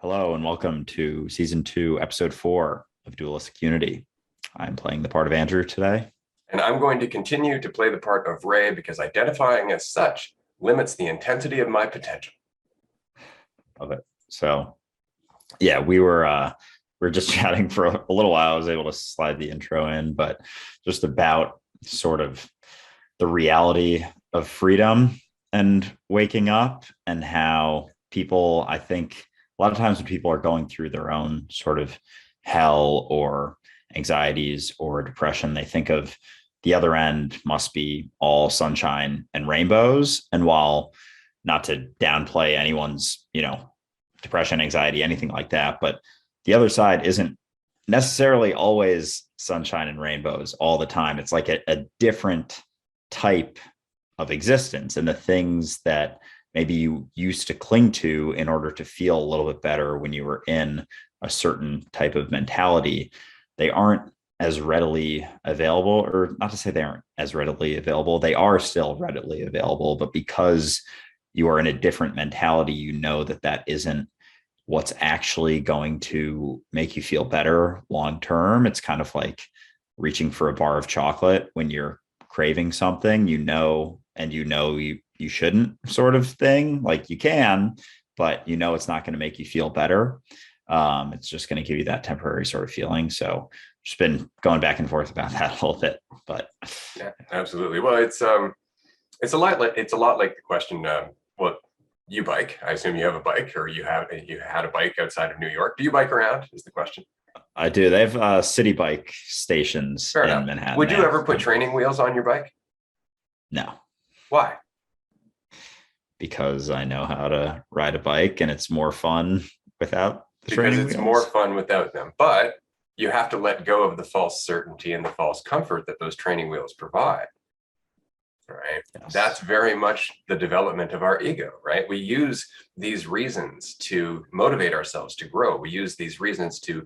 Hello and welcome to season 2, episode 4 of Dualistic Unity. I'm playing the part of Andrew today. And I'm going to continue to play the part of Ray because identifying as such limits the intensity of my potential. Love it. So, yeah, we were just chatting for a little while. I was able to slide the intro in, but just about sort of the reality of freedom and waking up, and how people, I think, a lot of times when people are going through their own sort of hell or anxieties or depression, they think of the other end must be all sunshine and rainbows. And while not to downplay anyone's, depression, anxiety, anything like that, but the other side isn't necessarily always sunshine and rainbows all the time. It's like a different type of existence, and the things that maybe you used to cling to in order to feel a little bit better when you were in a certain type of mentality, they aren't as readily available. Or not to say they aren't as readily available, they are still readily available, but because you are in a different mentality, you know that that isn't what's actually going to make you feel better long term. It's kind of like reaching for a bar of chocolate when you're craving something, and you shouldn't, sort of thing. Like, you can, but it's not going to make you feel better. It's just going to give you that temporary sort of feeling. So just been going back and forth about that a little bit, but yeah, absolutely. Well, it's a lot like the question. Well, you bike. I assume you have a bike, or you had a bike outside of New York. Do you bike around? Is the question. I do. They have city bike stations Fair in enough. Manhattan. Would you ever put training wheels on your bike? No, Why? because I know how to ride a bike and it's more fun without the Because training it's wheels. more fun without them. But you have to let go of the false certainty and the false comfort that those training wheels provide. Right. Yes. That's very much the development of our ego, right? We use these reasons to motivate ourselves to grow. We use these reasons to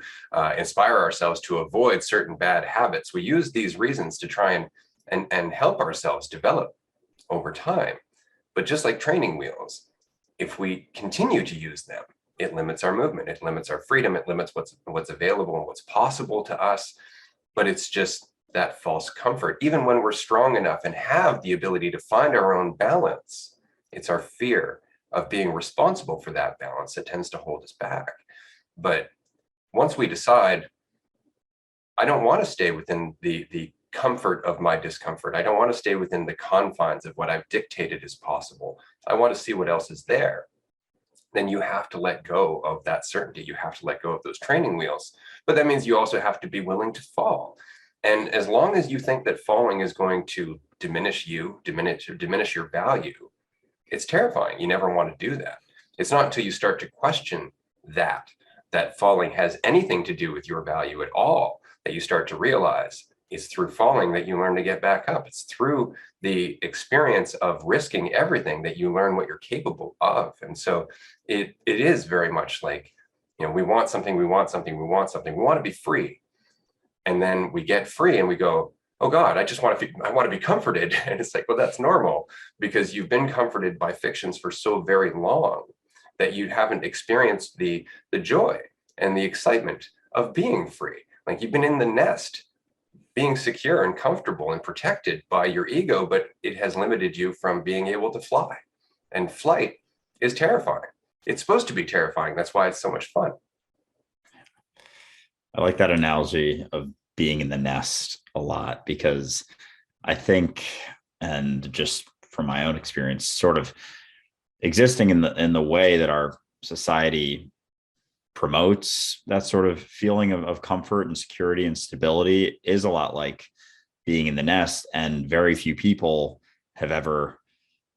inspire ourselves to avoid certain bad habits. We use these reasons to try and help ourselves develop over time. But just like training wheels, if we continue to use them, it limits our movement, it limits our freedom, it limits what's available and what's possible to us. But it's just that false comfort. Even when we're strong enough and have the ability to find our own balance, it's our fear of being responsible for that balance that tends to hold us back. But once we decide, I don't want to stay within the comfort of my discomfort, I don't want to stay within the confines of what I've dictated is possible, I want to see what else is there, then you have to let go of that certainty. You have to let go of those training wheels. But that means you also have to be willing to fall. And as long as you think that falling is going to diminish your value, it's terrifying. You never want to do that. It's not until you start to question that falling has anything to do with your value at all, that you start to realize it's through falling that you learn to get back up. It's through the experience of risking everything that you learn what you're capable of. And so it is very much like, we want something, we want to be free. And then we get free and we go, oh God, I want to be comforted. And it's like, well, that's normal, because you've been comforted by fictions for so very long that you haven't experienced the joy and the excitement of being free. Like, you've been in the nest, being secure and comfortable and protected by your ego, but it has limited you from being able to fly. And flight is terrifying. It's supposed to be terrifying. That's why it's so much fun. I like that analogy of being in the nest a lot, because I think, and just from my own experience, sort of existing in the way that our society promotes that sort of feeling of comfort and security and stability is a lot like being in the nest. And very few people have ever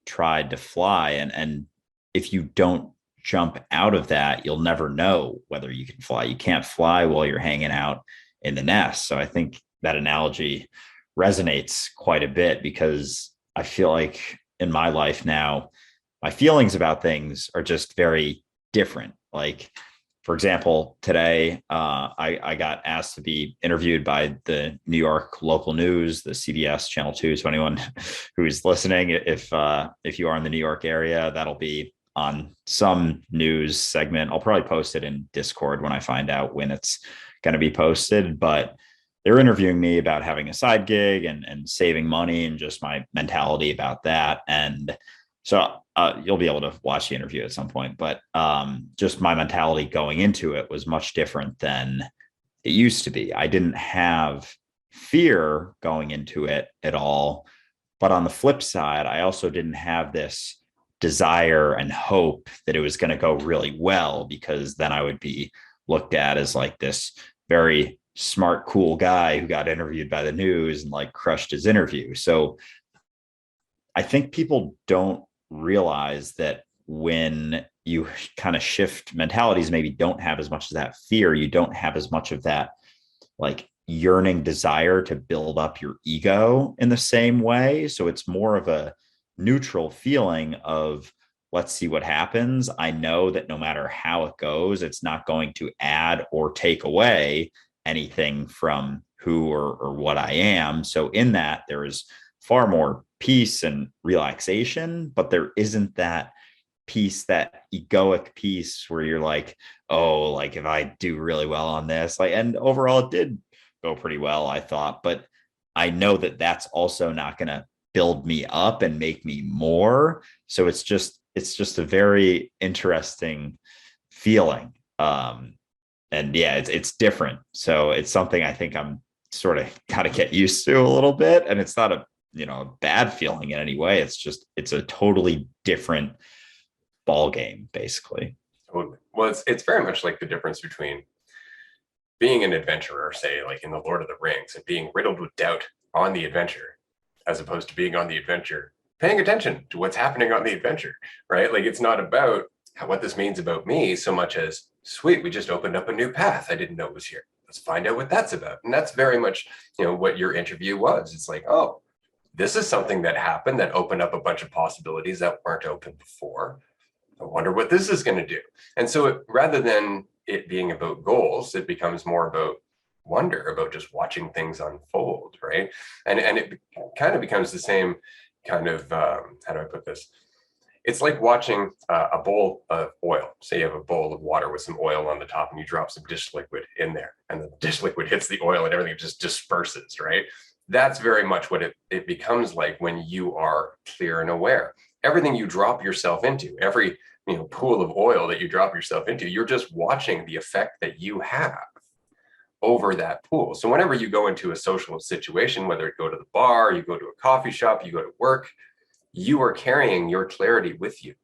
tried to fly. And if you don't jump out of that, you'll never know whether you can fly. You can't fly while you're hanging out in the nest. So I think that analogy resonates quite a bit, because I feel like in my life now, my feelings about things are just very different. Like, for example, today I got asked to be interviewed by the New York local news, the CBS Channel 2. So anyone who's listening, if you are in the New York area, that'll be on some news segment. I'll probably post it in Discord when I find out when it's going to be posted, but they're interviewing me about having a side gig and saving money and just my mentality about that. And so you'll be able to watch the interview at some point, but just my mentality going into it was much different than it used to be. I didn't have fear going into it at all. But on the flip side, I also didn't have this desire and hope that it was going to go really well, because then I would be looked at as like this very smart, cool guy who got interviewed by the news and like crushed his interview. So I think people don't realize that when you kind of shift mentalities, maybe don't have as much of that fear, you don't have as much of that like yearning desire to build up your ego in the same way. So it's more of a neutral feeling of, let's see what happens. I know that no matter how it goes, it's not going to add or take away anything from who or what I am. So in that, there is far more peace and relaxation, but there isn't that piece, that egoic piece where you're like, oh, like if I do really well on this, like, and overall it did go pretty well, I thought, but I know that that's also not going to build me up and make me more. So it's just a very interesting feeling. And yeah, it's different. So it's something I think I'm sort of got to get used to a little bit. And it's not a, a bad feeling in any way. It's a totally different ball game, basically. Totally. Well, it's very much like the difference between being an adventurer, say like in the Lord of the Rings, and being riddled with doubt on the adventure, as opposed to being on the adventure paying attention to what's happening on the adventure, right? Like it's not about what this means about me so much as, sweet, we just opened up a new path I didn't know was here. Let's find out what that's about. And that's very much, what your interview was. It's like, oh, this is something that happened that opened up a bunch of possibilities that weren't open before. I wonder what this is going to do. And so rather than it being about goals, it becomes more about wonder, about just watching things unfold, right? And it kind of becomes the same kind of, how do I put this? It's like watching a bowl of oil. Say you have a bowl of water with some oil on the top and you drop some dish liquid in there and the dish liquid hits the oil and everything just disperses, right? That's very much what it becomes like when you are clear and aware. Everything you drop yourself into, every pool of oil that you drop yourself into, you're just watching the effect that you have over that pool. So whenever you go into a social situation, whether it go to the bar, you go to a coffee shop, you go to work, you are carrying your clarity with you.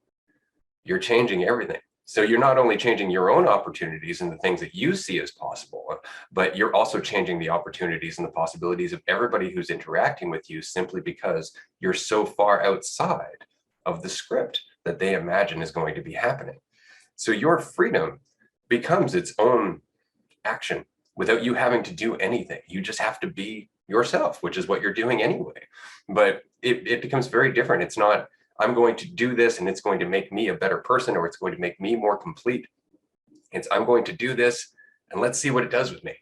You're changing everything. So you're not only changing your own opportunities and the things that you see as possible, but you're also changing the opportunities and the possibilities of everybody who's interacting with you, simply because you're so far outside of the script that they imagine is going to be happening. So your freedom becomes its own action without you having to do anything. You just have to be yourself, which is what you're doing anyway. But it becomes very different. It's not, I'm going to do this and it's going to make me a better person, or it's going to make me more complete. It's, I'm going to do this and let's see what it does with me,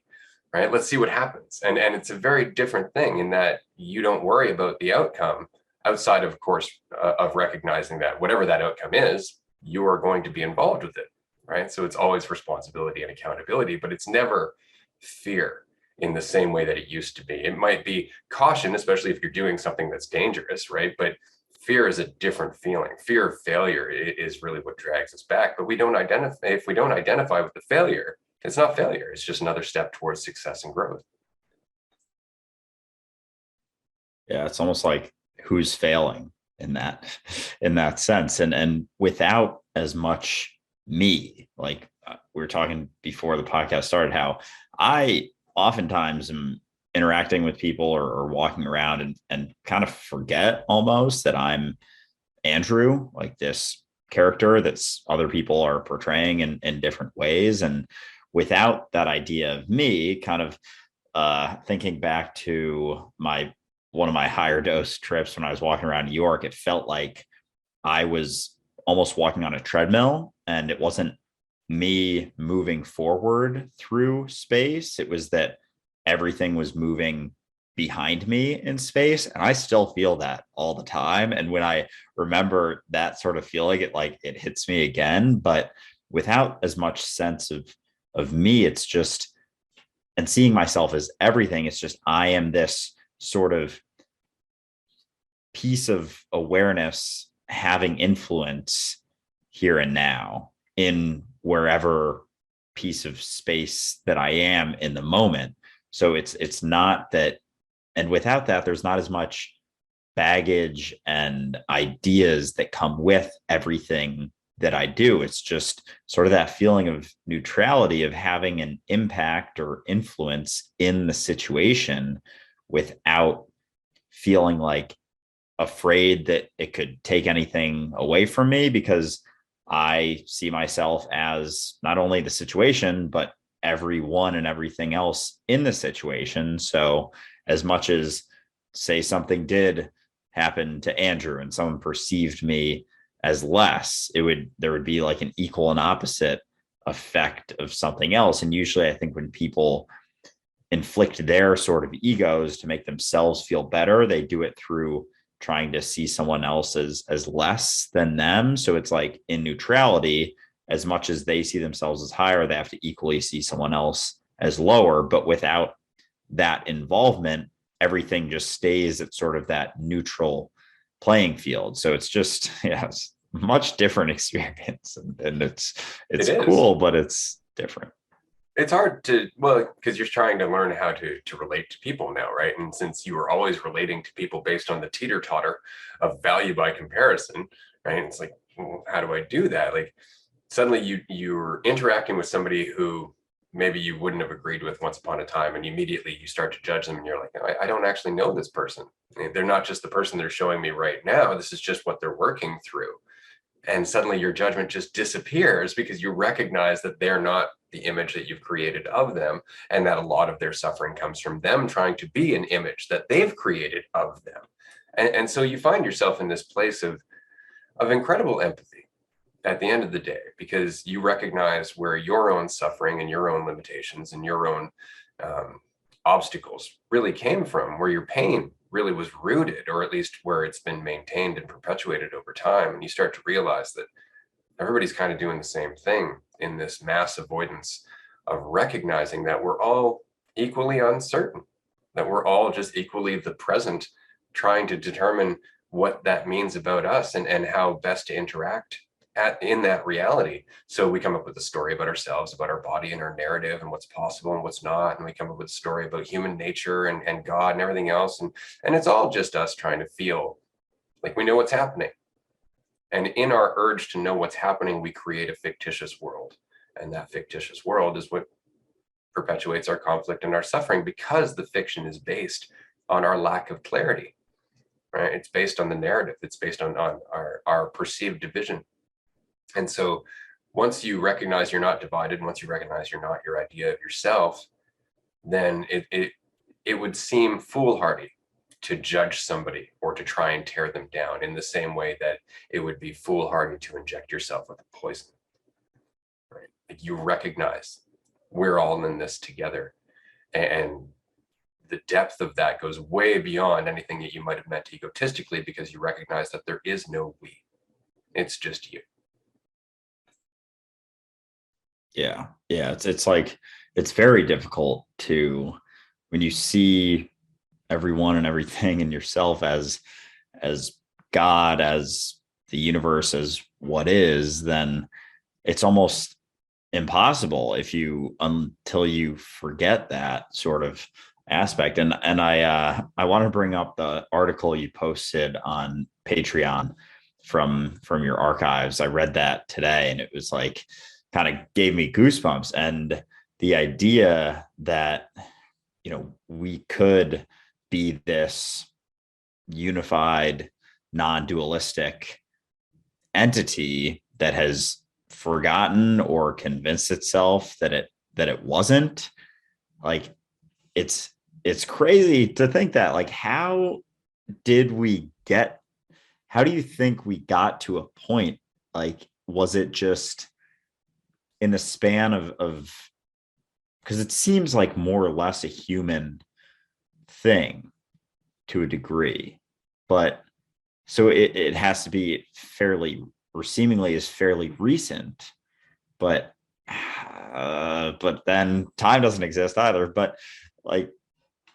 right? Let's see what happens. And it's a very different thing in that you don't worry about the outcome, outside of course, of recognizing that whatever that outcome is, you are going to be involved with it, right? So it's always responsibility and accountability, but it's never fear in the same way that it used to be. It might be caution, especially if you're doing something that's dangerous, right? But fear is a different feeling. Fear of failure is really what drags us back. But we don't identify, if we don't identify with the failure, it's not failure. It's just another step towards success and growth. Yeah, it's almost like who's failing in that sense. And without as much me, like we were talking before the podcast started, how I oftentimes am interacting with people or walking around and kind of forget almost that I'm Andrew, like this character that's other people are portraying in different ways. And without that idea of me, kind of thinking back to one of my higher dose trips when I was walking around New York, it felt like I was almost walking on a treadmill, and it wasn't me moving forward through space. It was that everything was moving behind me in space, and I still feel that all the time. And when I remember that sort of feeling, it hits me again, but without as much sense of me. It's just, and seeing myself as everything, it's just I am this sort of piece of awareness having influence here and now in wherever piece of space that I am in the moment. So it's not that, and without that, there's not as much baggage and ideas that come with everything that I do. It's just sort of that feeling of neutrality, of having an impact or influence in the situation without feeling like afraid that it could take anything away from me, because I see myself as not only the situation, but everyone and everything else in the situation. So, as much as, say, something did happen to Andrew and someone perceived me as less, there would be like an equal and opposite effect of something else. And usually, I think when people inflict their sort of egos to make themselves feel better, they do it through trying to see someone else as less than them. So it's like in neutrality, as much as they see themselves as higher, they have to equally see someone else as lower. But without that involvement, everything just stays at sort of that neutral playing field. So it's just, yeah, it's much different experience. And It it's is. cool, but it's different. It's hard to, well, because you're trying to learn how to relate to people now, right? And since you were always relating to people based on the teeter-totter of value by comparison, right? It's like, well, how do I do that? Like suddenly you're interacting with somebody who maybe you wouldn't have agreed with once upon a time, and immediately you start to judge them, and you're like, I don't actually know this person. They're not just the person they're showing me right now. This is just what they're working through. And suddenly your judgment just disappears because you recognize that they're not the image that you've created of them, and that a lot of their suffering comes from them trying to be an image that they've created of them. And so you find yourself in this place of incredible empathy at the end of the day, because you recognize where your own suffering and your own limitations and your own obstacles really came from, where your pain really was rooted, or at least where it's been maintained and perpetuated over time. And you start to realize that everybody's kind of doing the same thing in this mass avoidance of recognizing that we're all equally uncertain, that we're all just equally the present, trying to determine what that means about us, and how best to interact in that reality. So we come up with a story about ourselves, about our body and our narrative and what's possible and what's not. And we come up with a story about human nature and God and everything else. And it's all just us trying to feel like we know what's happening. And in our urge to know what's happening, we create a fictitious world. And that fictitious world is what perpetuates our conflict and our suffering, because the fiction is based on our lack of clarity, right? It's based on the narrative. It's based on our perceived division. And so once you recognize you're not divided, once you recognize you're not your idea of yourself, then it would seem foolhardy to judge somebody or to try and tear them down, in the same way that it would be foolhardy to inject yourself with a poison, right? Like you recognize we're all in this together. And the depth of that goes way beyond anything that you might have meant egotistically, because you recognize that there is no we. It's just you. Yeah. Yeah. It's like, it's very difficult to, when you see everyone and everything in yourself as God, as the universe, as what is, then it's almost impossible if you, until you forget that sort of aspect. And I want to bring up the article you posted on Patreon from your archives. I read that today, and it was like, kind of gave me goosebumps. And the idea that, we could be this unified, non-dualistic entity that has forgotten or convinced itself that it wasn't, like, it's it's crazy to think that, like, did we get how do you think we got to a point? Like, was it just in the span of, because it seems like more or less a human thing to a degree, but so it has to be fairly or seemingly is fairly recent, but but then time doesn't exist either. But like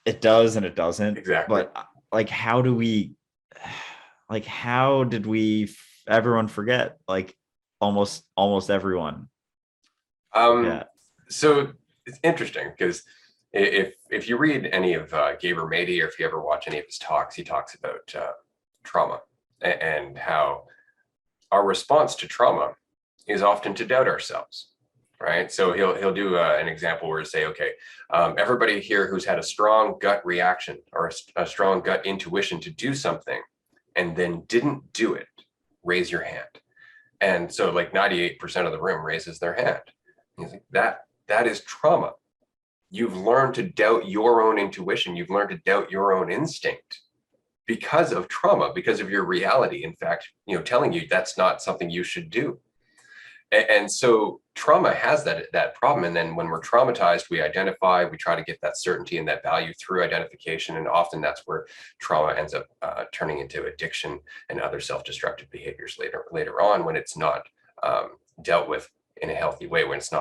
it does and it doesn't. Exactly. But like, how do we, like, how did we, everyone forget? Like, almost everyone Um, forget. so it's interesting because if you read any of Gaber Mady, or if you ever watch any of his talks, he talks about trauma and how our response to trauma is often to doubt ourselves, right? So he'll do an example where he say, okay, everybody here who's had a strong gut reaction or a strong gut intuition to do something and then didn't do it, raise your hand. And so like 98% of the room raises their hand. He's like, that is trauma. You've learned to doubt your own intuition. You've learned to doubt your own instinct because of trauma, because of your reality, in fact, telling you that's not something you should do. And so trauma has that problem. And then when we're traumatized, we identify, we try to get that certainty and that value through identification. And often that's where trauma ends up turning into addiction and other self-destructive behaviors later on, when it's not dealt with in a healthy way, when it's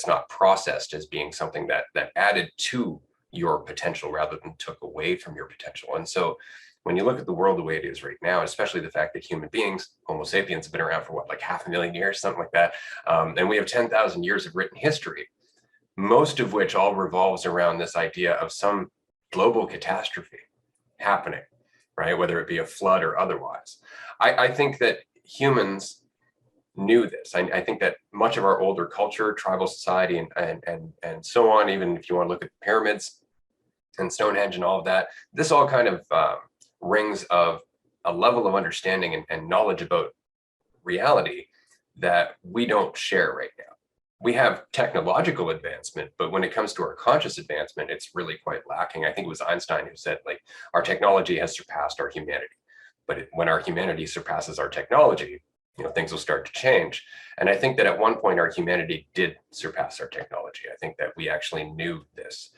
not processed as being something that added to your potential rather than took away from your potential. And so when you look at the world the way it is right now, especially the fact that human beings, Homo sapiens, have been around for what, like 500,000 years, something like that. And we have 10,000 years of written history, most of which all revolves around this idea of some global catastrophe happening, right? Whether it be a flood or otherwise. I think that humans knew this. I think that much of our older culture, tribal society, and so on, even if you want to look at the pyramids and Stonehenge and all of that, this all kind of rings of a level of understanding and knowledge about reality that we don't share right now. We have technological advancement, but when it comes to our conscious advancement, it's really quite lacking. I think it was Einstein who said, like, our technology has surpassed our humanity. But when our humanity surpasses our technology, things will start to change. And I think that at one point our humanity did surpass our technology. I think that we actually knew this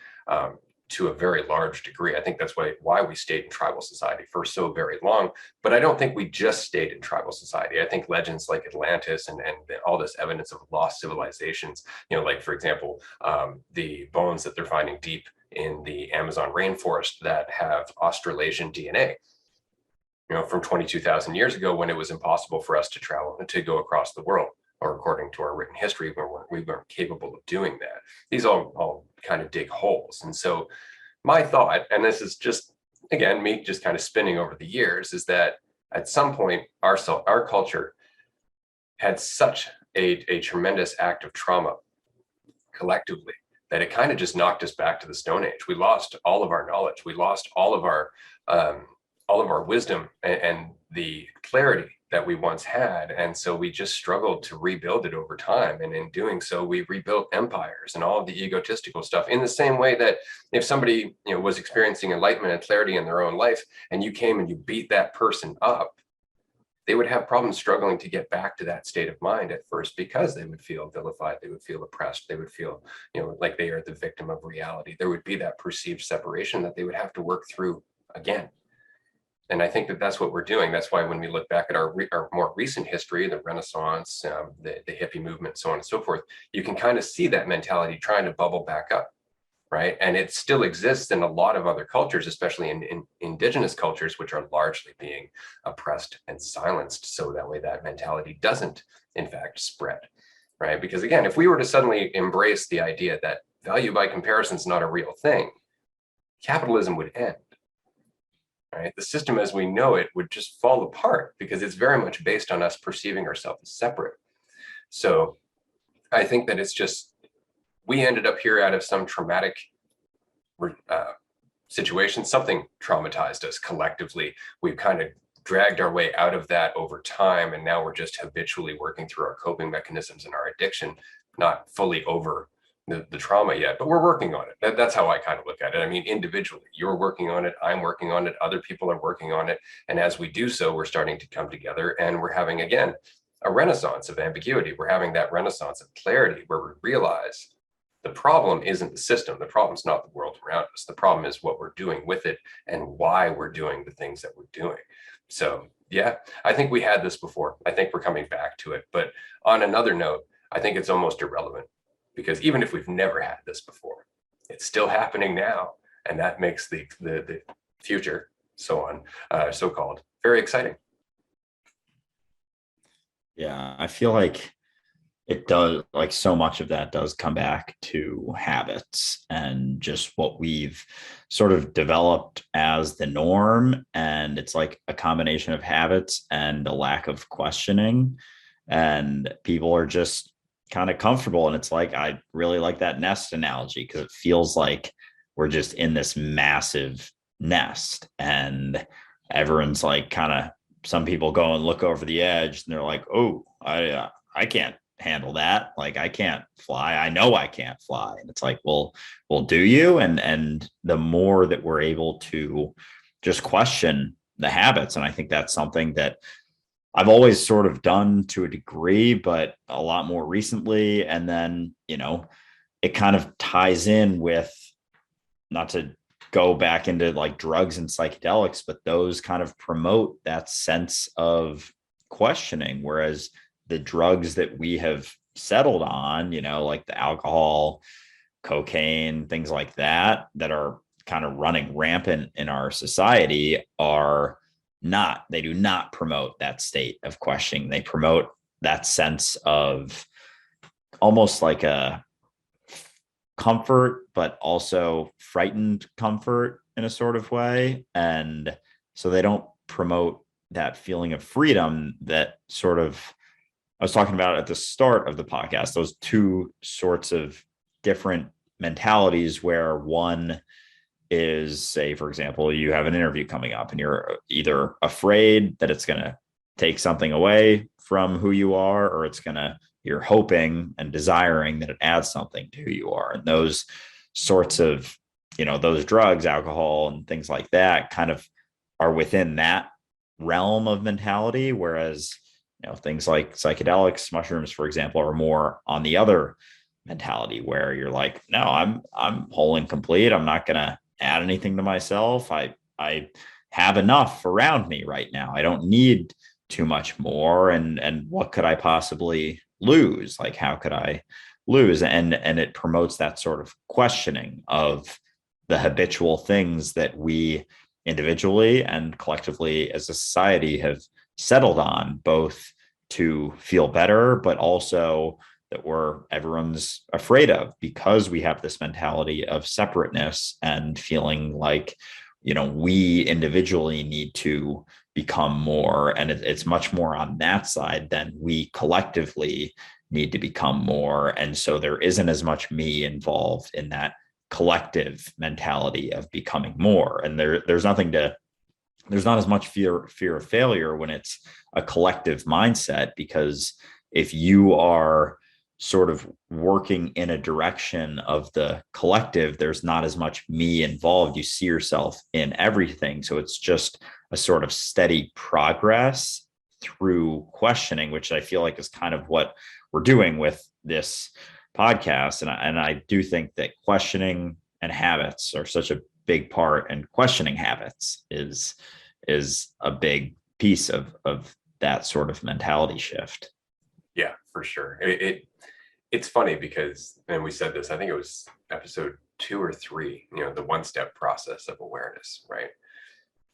to a very large degree. I think that's why we stayed in tribal society for so very long. But I don't think we just stayed in tribal society. I think legends like Atlantis and all this evidence of lost civilizations, like, for example, the bones that they're finding deep in the Amazon rainforest that have Australasian DNA, from 22,000 years ago, when it was impossible for us to travel and to go across the world, or according to our written history, we weren't capable of doing that. These all kind of dig holes. And so my thought, and this is just, again, me just kind of spinning over the years, is that at some point our culture had such a tremendous act of trauma collectively that it kind of just knocked us back to the Stone Age. We lost all of our knowledge. We lost all of our wisdom and the clarity that we once had. And so we just struggled to rebuild it over time. And in doing so, we rebuilt empires and all of the egotistical stuff, in the same way that if somebody was experiencing enlightenment and clarity in their own life, and you came and you beat that person up, they would have problems struggling to get back to that state of mind at first, because they would feel vilified, they would feel oppressed, they would feel like they are the victim of reality. There would be that perceived separation that they would have to work through again. And I think that that's what we're doing. That's why when we look back at our more recent history, the Renaissance, the hippie movement, so on and so forth, you can kind of see that mentality trying to bubble back up, right? And it still exists in a lot of other cultures, especially in indigenous cultures, which are largely being oppressed and silenced. So that way that mentality doesn't, in fact, spread, right? Because again, if we were to suddenly embrace the idea that value by comparison is not a real thing, capitalism would end. Right? The system as we know it would just fall apart, because it's very much based on us perceiving ourselves as separate. So I think that it's just, we ended up here out of some traumatic situation. Something traumatized us collectively. We've kind of dragged our way out of that over time. And now we're just habitually working through our coping mechanisms and our addiction, not fully over the trauma yet, but we're working on it. That's how I kind of look at it. I mean, individually, you're working on it, I'm working on it, other people are working on it. And as we do so, we're starting to come together, and we're having, again, a renaissance of ambiguity. We're having that renaissance of clarity, where we realize The problem isn't the system. The problem is not the world around us. The problem is what we're doing with it and why we're doing the things that we're doing. So yeah, I think we had this before. I think we're coming back to it. But on another note, I think it's almost irrelevant, because even if we've never had this before, it's still happening now. And that makes the future, so-called, very exciting. Yeah, I feel like it does, like so much of that does come back to habits and just what we've sort of developed as the norm. And it's like a combination of habits and a lack of questioning. And people are just kind of comfortable. And it's like, I really like that nest analogy because it feels like we're just in this massive nest and everyone's like kind of, some people go and look over the edge and they're like, oh, I can't handle that. Like I can't fly. I know I can't fly. And it's like, well, do you? And the more that we're able to just question the habits, and I think that's something that I've always sort of done to a degree, but a lot more recently. And then, it kind of ties in with, not to go back into like drugs and psychedelics, but those kind of promote that sense of questioning. Whereas the drugs that we have settled on, like the alcohol, cocaine, things like that, that are kind of running rampant in our society they do not promote that state of questioning. They promote that sense of almost like a comfort, but also frightened comfort in a sort of way. And so they don't promote that feeling of freedom that sort of I was talking about at the start of the podcast, those two sorts of different mentalities where one is, say, for example, you have an interview coming up and you're either afraid that it's going to take something away from who you are, or you're hoping and desiring that it adds something to who you are. And those sorts of, those drugs, alcohol and things like that kind of are within that realm of mentality. Whereas, things like psychedelics, mushrooms, for example, are more on the other mentality where you're like, no, I'm whole and complete. I'm not going to add anything to myself. I have enough around me right now. I don't need too much more. And what could I possibly lose? Like, how could I lose? And it promotes that sort of questioning of the habitual things that we individually and collectively as a society have settled on, both to feel better, but also that everyone's afraid of, because we have this mentality of separateness and feeling like, we individually need to become more. And it's much more on that side than we collectively need to become more. And so there isn't as much me involved in that collective mentality of becoming more. And there's not as much fear of failure when it's a collective mindset, because if you are sort of working in a direction of the collective, there's not as much me involved. You see yourself in everything. So it's just a sort of steady progress through questioning, which I feel like is kind of what we're doing with this podcast. And I do think that questioning and habits are such a big part, and questioning habits is a big piece of that sort of mentality shift. Yeah, for sure. It's funny because, and we said this, I think it was episode 2 or 3, the one-step process of awareness, right?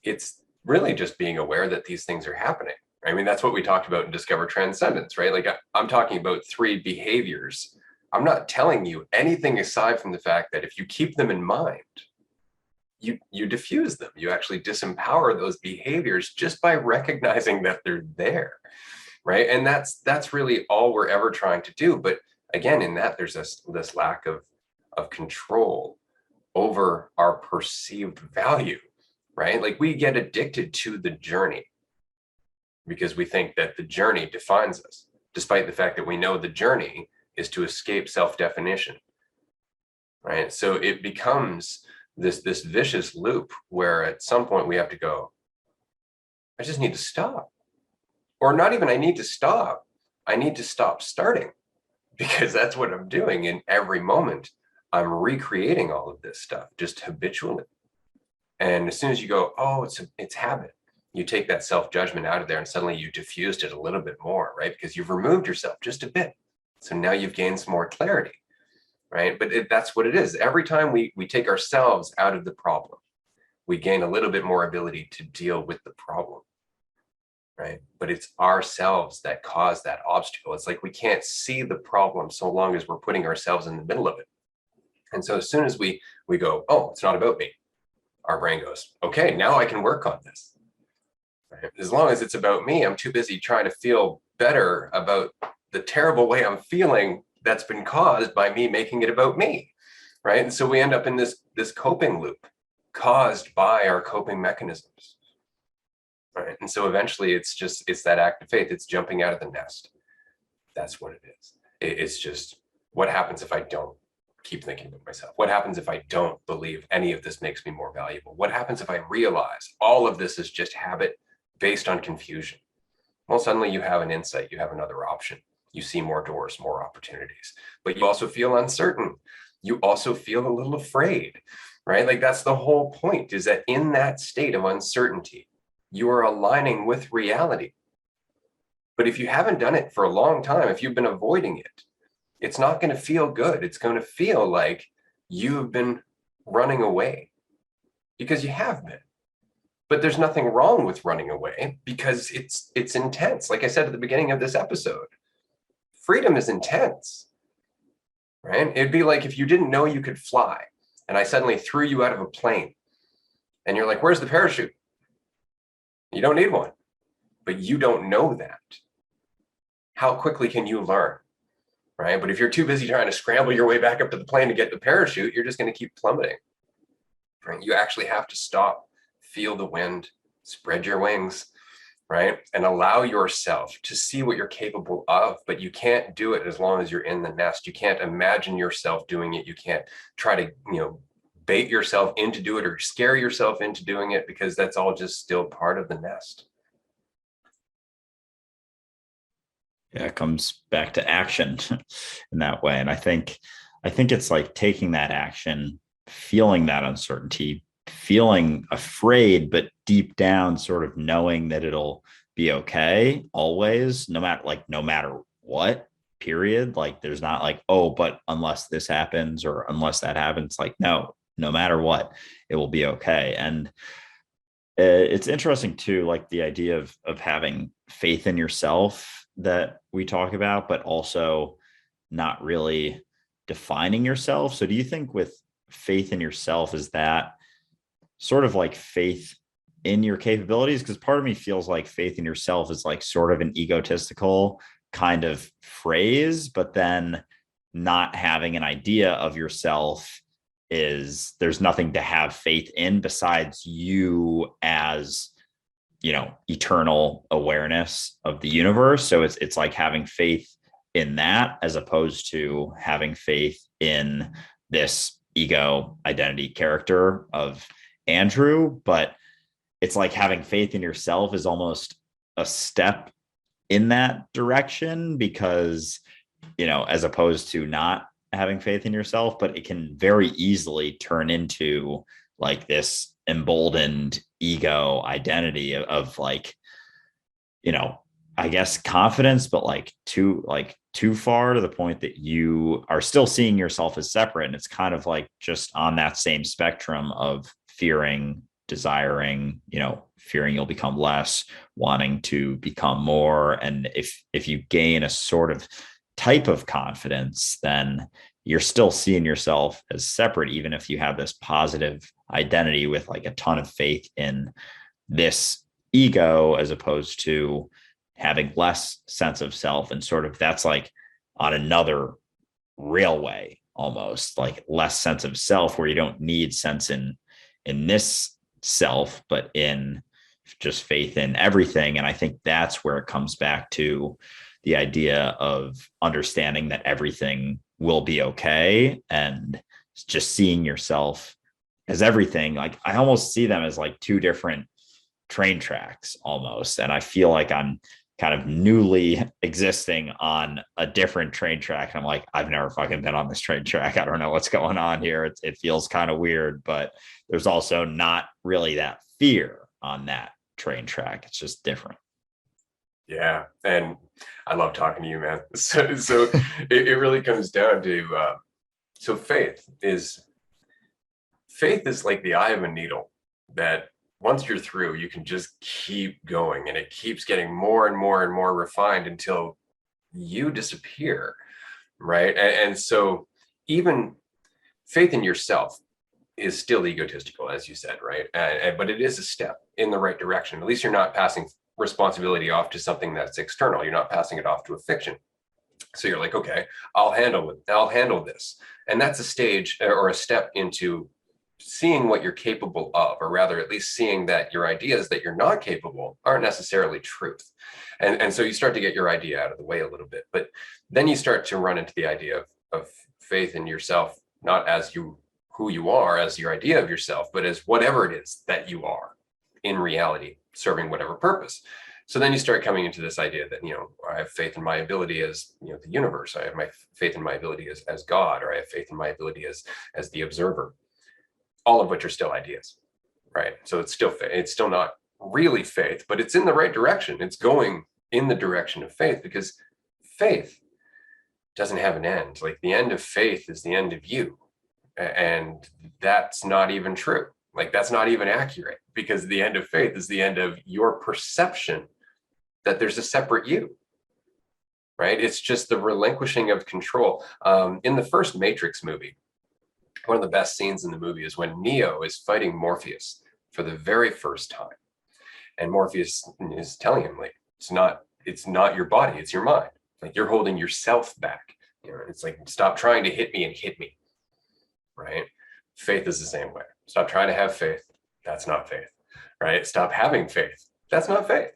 It's really just being aware that these things are happening. I mean, that's what we talked about in Discover Transcendence, right? Like I'm talking about 3 behaviors. I'm not telling you anything aside from the fact that if you keep them in mind, you diffuse them. You actually disempower those behaviors just by recognizing that they're there, right? And that's really all we're ever trying to do. But again, in that, there's this lack of control over our perceived value, right? Like we get addicted to the journey because we think that the journey defines us, despite the fact that we know the journey is to escape self-definition, right? So it becomes this vicious loop where at some point we have to go, I just need to stop. Or not even I need to stop. I need to stop starting, because that's what I'm doing in every moment I'm recreating all of this stuff just habitually. And as soon as you go, oh, it's habit, you take that self-judgment out of there and suddenly you diffused it a little bit more, right? Because you've removed yourself just a bit. So now you've gained some more clarity, right? But that's what it is. Every time we take ourselves out of the problem, we gain a little bit more ability to deal with the problem, right? But it's ourselves that cause that obstacle. It's like we can't see the problem so long as we're putting ourselves in the middle of it. And so as soon as we go, oh, it's not about me, our brain goes, okay, now I can work on this. Right? As long as it's about me, I'm too busy trying to feel better about the terrible way I'm feeling that's been caused by me making it about me, right? And so we end up in this coping loop caused by our coping mechanisms, right? And so eventually it's that act of faith. It's jumping out of the nest. That's what it is. It's just, what happens if I don't keep thinking about myself? What happens if I don't believe any of this makes me more valuable? What happens if I realize all of this is just habit based on confusion? Well, suddenly you have an insight, you have another option. You see more doors, more opportunities, but you also feel uncertain. You also feel a little afraid, right? Like that's the whole point, is that in that state of uncertainty, you are aligning with reality. But if you haven't done it for a long time, if you've been avoiding it, it's not going to feel good. It's going to feel like you've been running away, because you have been. But there's nothing wrong with running away, because it's intense. Like I said at the beginning of this episode, freedom is intense, right? It'd be like if you didn't know you could fly and I suddenly threw you out of a plane and you're like, where's the parachute? You don't need one, but you don't know that. How quickly can you learn, right? But if you're too busy trying to scramble your way back up to the plane to get the parachute, you're just going to keep plummeting, right? You actually have to stop, feel the wind, spread your wings, right? And allow yourself to see what you're capable of, but you can't do it as long as you're in the nest. You can't imagine yourself doing it. You can't try to, bait yourself into do it or scare yourself into doing it, because that's all just still part of the nest. Yeah, it comes back to action in that way. And I think it's like taking that action, feeling that uncertainty, feeling afraid, but deep down sort of knowing that it'll be okay always, no matter what, period. Like there's not like, oh, but unless this happens or unless that happens, like, no matter what, it will be okay. And it's interesting too, like the idea of having faith in yourself that we talk about, but also not really defining yourself. So do you think with faith in yourself, is that sort of like faith in your capabilities? Because part of me feels like faith in yourself is like sort of an egotistical kind of phrase, but then not having an idea of yourself is, there's nothing to have faith in besides you as, eternal awareness of the universe. So it's like having faith in that as opposed to having faith in this ego identity character of Andrew. But it's like having faith in yourself is almost a step in that direction, because, as opposed to not having faith in yourself, but it can very easily turn into like this emboldened ego identity of like, I guess confidence, but like too far, to the point that you are still seeing yourself as separate. And it's kind of like just on that same spectrum of fearing, desiring, fearing you'll become less, wanting to become more. And if you gain a sort of type of confidence, then you're still seeing yourself as separate, even if you have this positive identity with like a ton of faith in this ego, as opposed to having less sense of self. And sort of that's like on another railway, almost like less sense of self, where you don't need sense in this self, but in just faith in everything. And I think that's where it comes back to the idea of understanding that everything will be okay, and just seeing yourself as everything. Like I almost see them as like two different train tracks almost. And I feel like I'm kind of newly existing on a different train track. And I'm like, I've never fucking been on this train track. I don't know what's going on here. It feels kind of weird, but there's also not really that fear on that train track. It's just different. Yeah, and I love talking to you, man. So it really comes down to so faith is like the eye of a needle that once you're through, you can just keep going, and it keeps getting more and more and more refined until you disappear, right? And so even faith in yourself is still egotistical, as you said, right? But it is a step in the right direction. At least you're not passing responsibility off to something that's external. You're not passing it off to a fiction. So you're like, okay, I'll handle it. I'll handle this. And that's a stage or a step into seeing what you're capable of, or rather at least seeing that your ideas that you're not capable aren't necessarily truth. And so you start to get your idea out of the way a little bit, but then you start to run into the idea of faith in yourself, not as you who you are as your idea of yourself, but as whatever it is that you are in reality, serving whatever purpose. So then you start coming into this idea that, I have faith in my ability as, the universe. I have my faith in my ability as God, or I have faith in my ability as the observer, all of which are still ideas, right? So it's still not really faith, but it's in the right direction. It's going in the direction of faith, because faith doesn't have an end. Like, the end of faith is the end of you. And that's not even true. Like, that's not even accurate, because the end of faith is the end of your perception that there's a separate you, right? It's just the relinquishing of control. In the first Matrix movie, one of the best scenes in the movie is when Neo is fighting Morpheus for the very first time. And Morpheus is telling him, like, it's not your body, it's your mind. Like, you're holding yourself back. It's like, stop trying to hit me and hit me. Right? Faith is the same way. Stop trying to have faith. That's not faith, right? Stop having faith. That's not faith,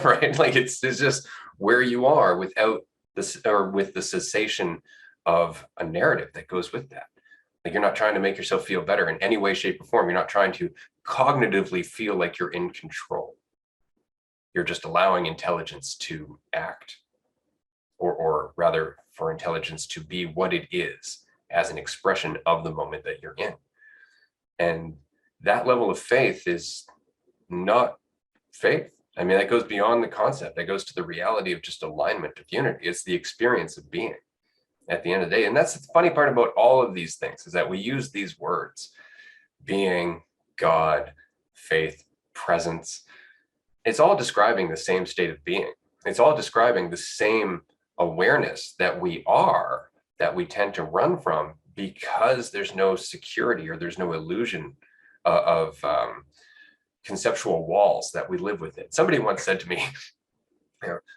right? Like, it's just where you are without this, or with the cessation of a narrative that goes with that. Like, you're not trying to make yourself feel better in any way, shape, or form. You're not trying to cognitively feel like you're in control. You're just allowing intelligence to act, or rather for intelligence to be what it is, as an expression of the moment that you're in. And that level of faith is not faith. I mean, that goes beyond the concept. That goes to the reality of just alignment, of unity. It's the experience of being at the end of the day. And that's the funny part about all of these things, is that we use these words: being, God, faith, presence. It's all describing the same state of being. It's all describing the same awareness that we are, that we tend to run from, because there's no security, or there's no illusion of conceptual walls that we live within. Somebody once said to me,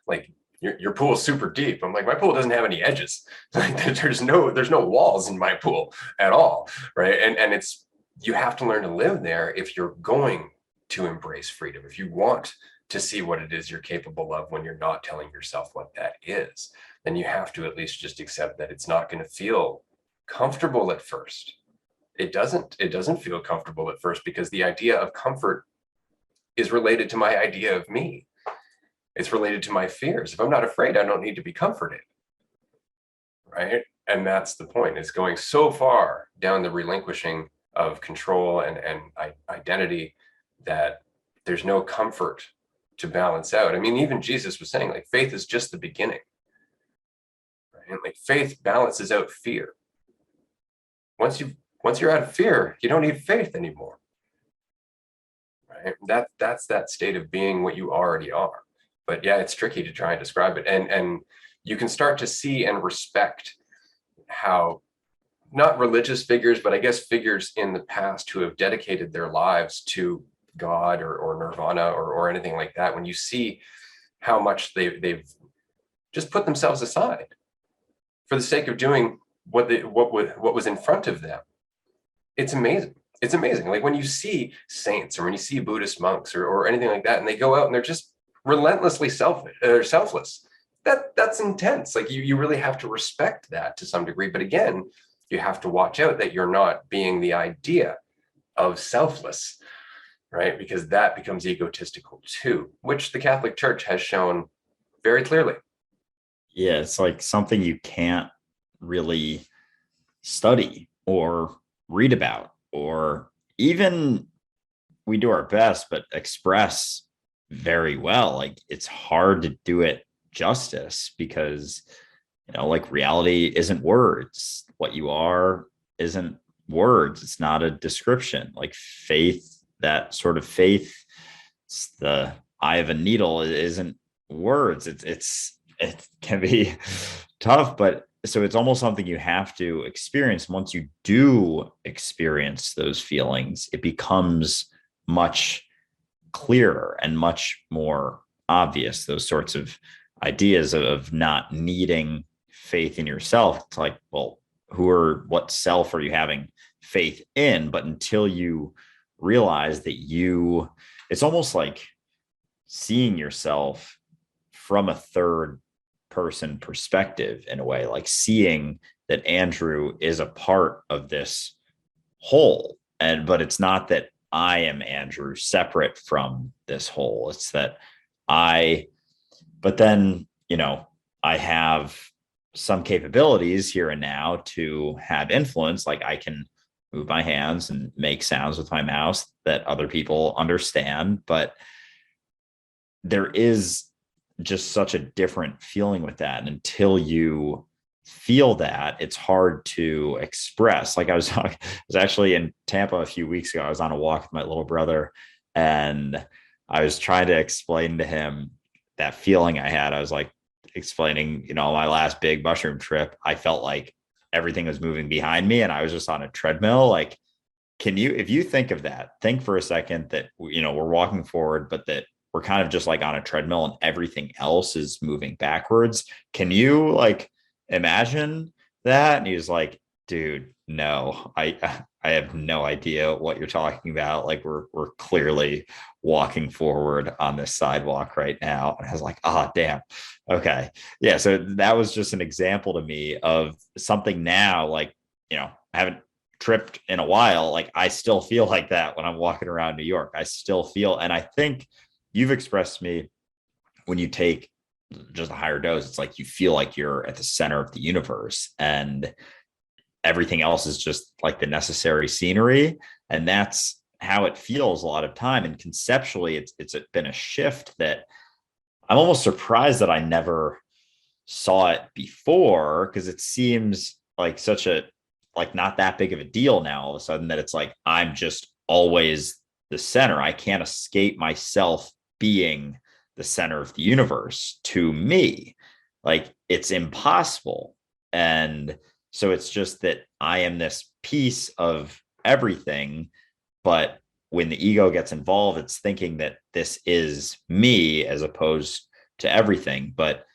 like, your pool is super deep. I'm like, my pool doesn't have any edges. Like, there's no walls in my pool at all, right? And it's, you have to learn to live there if you're going to embrace freedom, if you want to see what it is you're capable of when you're not telling yourself what that is. Then you have to at least just accept that it's not going to feel comfortable at first. It doesn't feel comfortable at first, because the idea of comfort is related to my idea of me. It's related to my fears. If I'm not afraid, I don't need to be comforted, right? And that's the point. It's going so far down the relinquishing of control and identity that there's no comfort to balance out. I mean, even Jesus was saying, like, faith is just the beginning. Right? Like, faith balances out fear. Once you're out of fear, you don't need faith anymore. Right? That's that state of being what you already are. But yeah, it's tricky to try and describe it. And you can start to see and respect how, not religious figures, but I guess figures in the past who have dedicated their lives to God or nirvana or anything like that, when you see how much they've just put themselves aside for the sake of doing what was in front of them. It's amazing. It's amazing. Like, when you see saints, or when you see Buddhist monks or anything like that, and they go out and they're just relentlessly selfless, that's intense. Like, you really have to respect that to some degree. But again, you have to watch out that you're not being the idea of selfless, right? Because that becomes egotistical too, which the Catholic Church has shown very clearly. Yeah, it's like something you can't really study or read about, or even we do our best, but express very well. Like it's hard to do it justice because, like reality isn't words. What you are isn't words. It's not a description. Like faith, that sort of faith, it's the eye of a needle, it isn't words. It can be tough, but so it's almost something you have to experience. Once you do experience those feelings, it becomes much clearer and much more obvious. Those sorts of ideas of not needing faith in yourself. It's like, well, what self are you having faith in? But until you realize that it's almost like seeing yourself from a third person perspective in a way, like seeing that Andrew is a part of this whole. But it's not that I am Andrew separate from this whole. It's that I, but then, I have some capabilities here and now to have influence. Like I can move my hands and make sounds with my mouth that other people understand. But there is just such a different feeling with that. And until you feel that, it's hard to express. Like I was actually in Tampa a few weeks ago. I was on a walk with my little brother, and I was trying to explain to him that feeling I had. I was like explaining, my last big mushroom trip, I felt like everything was moving behind me and I was just on a treadmill. Like, if you think of that, think for a second that, we're walking forward, but that we're kind of just like on a treadmill and everything else is moving backwards. Can you like imagine that? And he was like, dude, no, I have no idea what you're talking about. Like we're clearly walking forward on this sidewalk right now. And I was like, oh, damn. Okay. Yeah. So that was just an example to me of something now, like, I haven't tripped in a while. Like I still feel like that when I'm walking around New York. I still feel, and I think you've expressed to me when you take just a higher dose, it's like you feel like you're at the center of the universe and everything else is just like the necessary scenery. And that's how it feels a lot of time. And conceptually, it's been a shift that I'm almost surprised that I never saw it before, because it seems like such a like not that big of a deal now all of a sudden, that it's like I'm just always the center. I can't escape myself being the center of the universe. To me, like it's impossible. And so it's just that I am this piece of everything. But when the ego gets involved, it's thinking that this is me as opposed to everything. But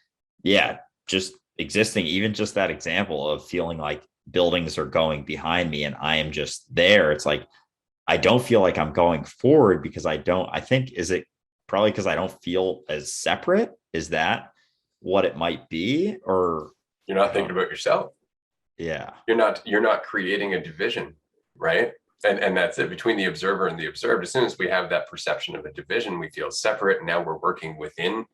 yeah, just existing, even just that example of feeling like buildings are going behind me and I am just there. It's like, I don't feel like I'm going forward because I think, is it probably because I don't feel as separate? Is that what it might be? Or You're I not thinking don't, about yourself. yeah. You're not creating a division, right? And that's it, between the observer and the observed. As soon as we have that perception of a division, we feel separate. And now we're working within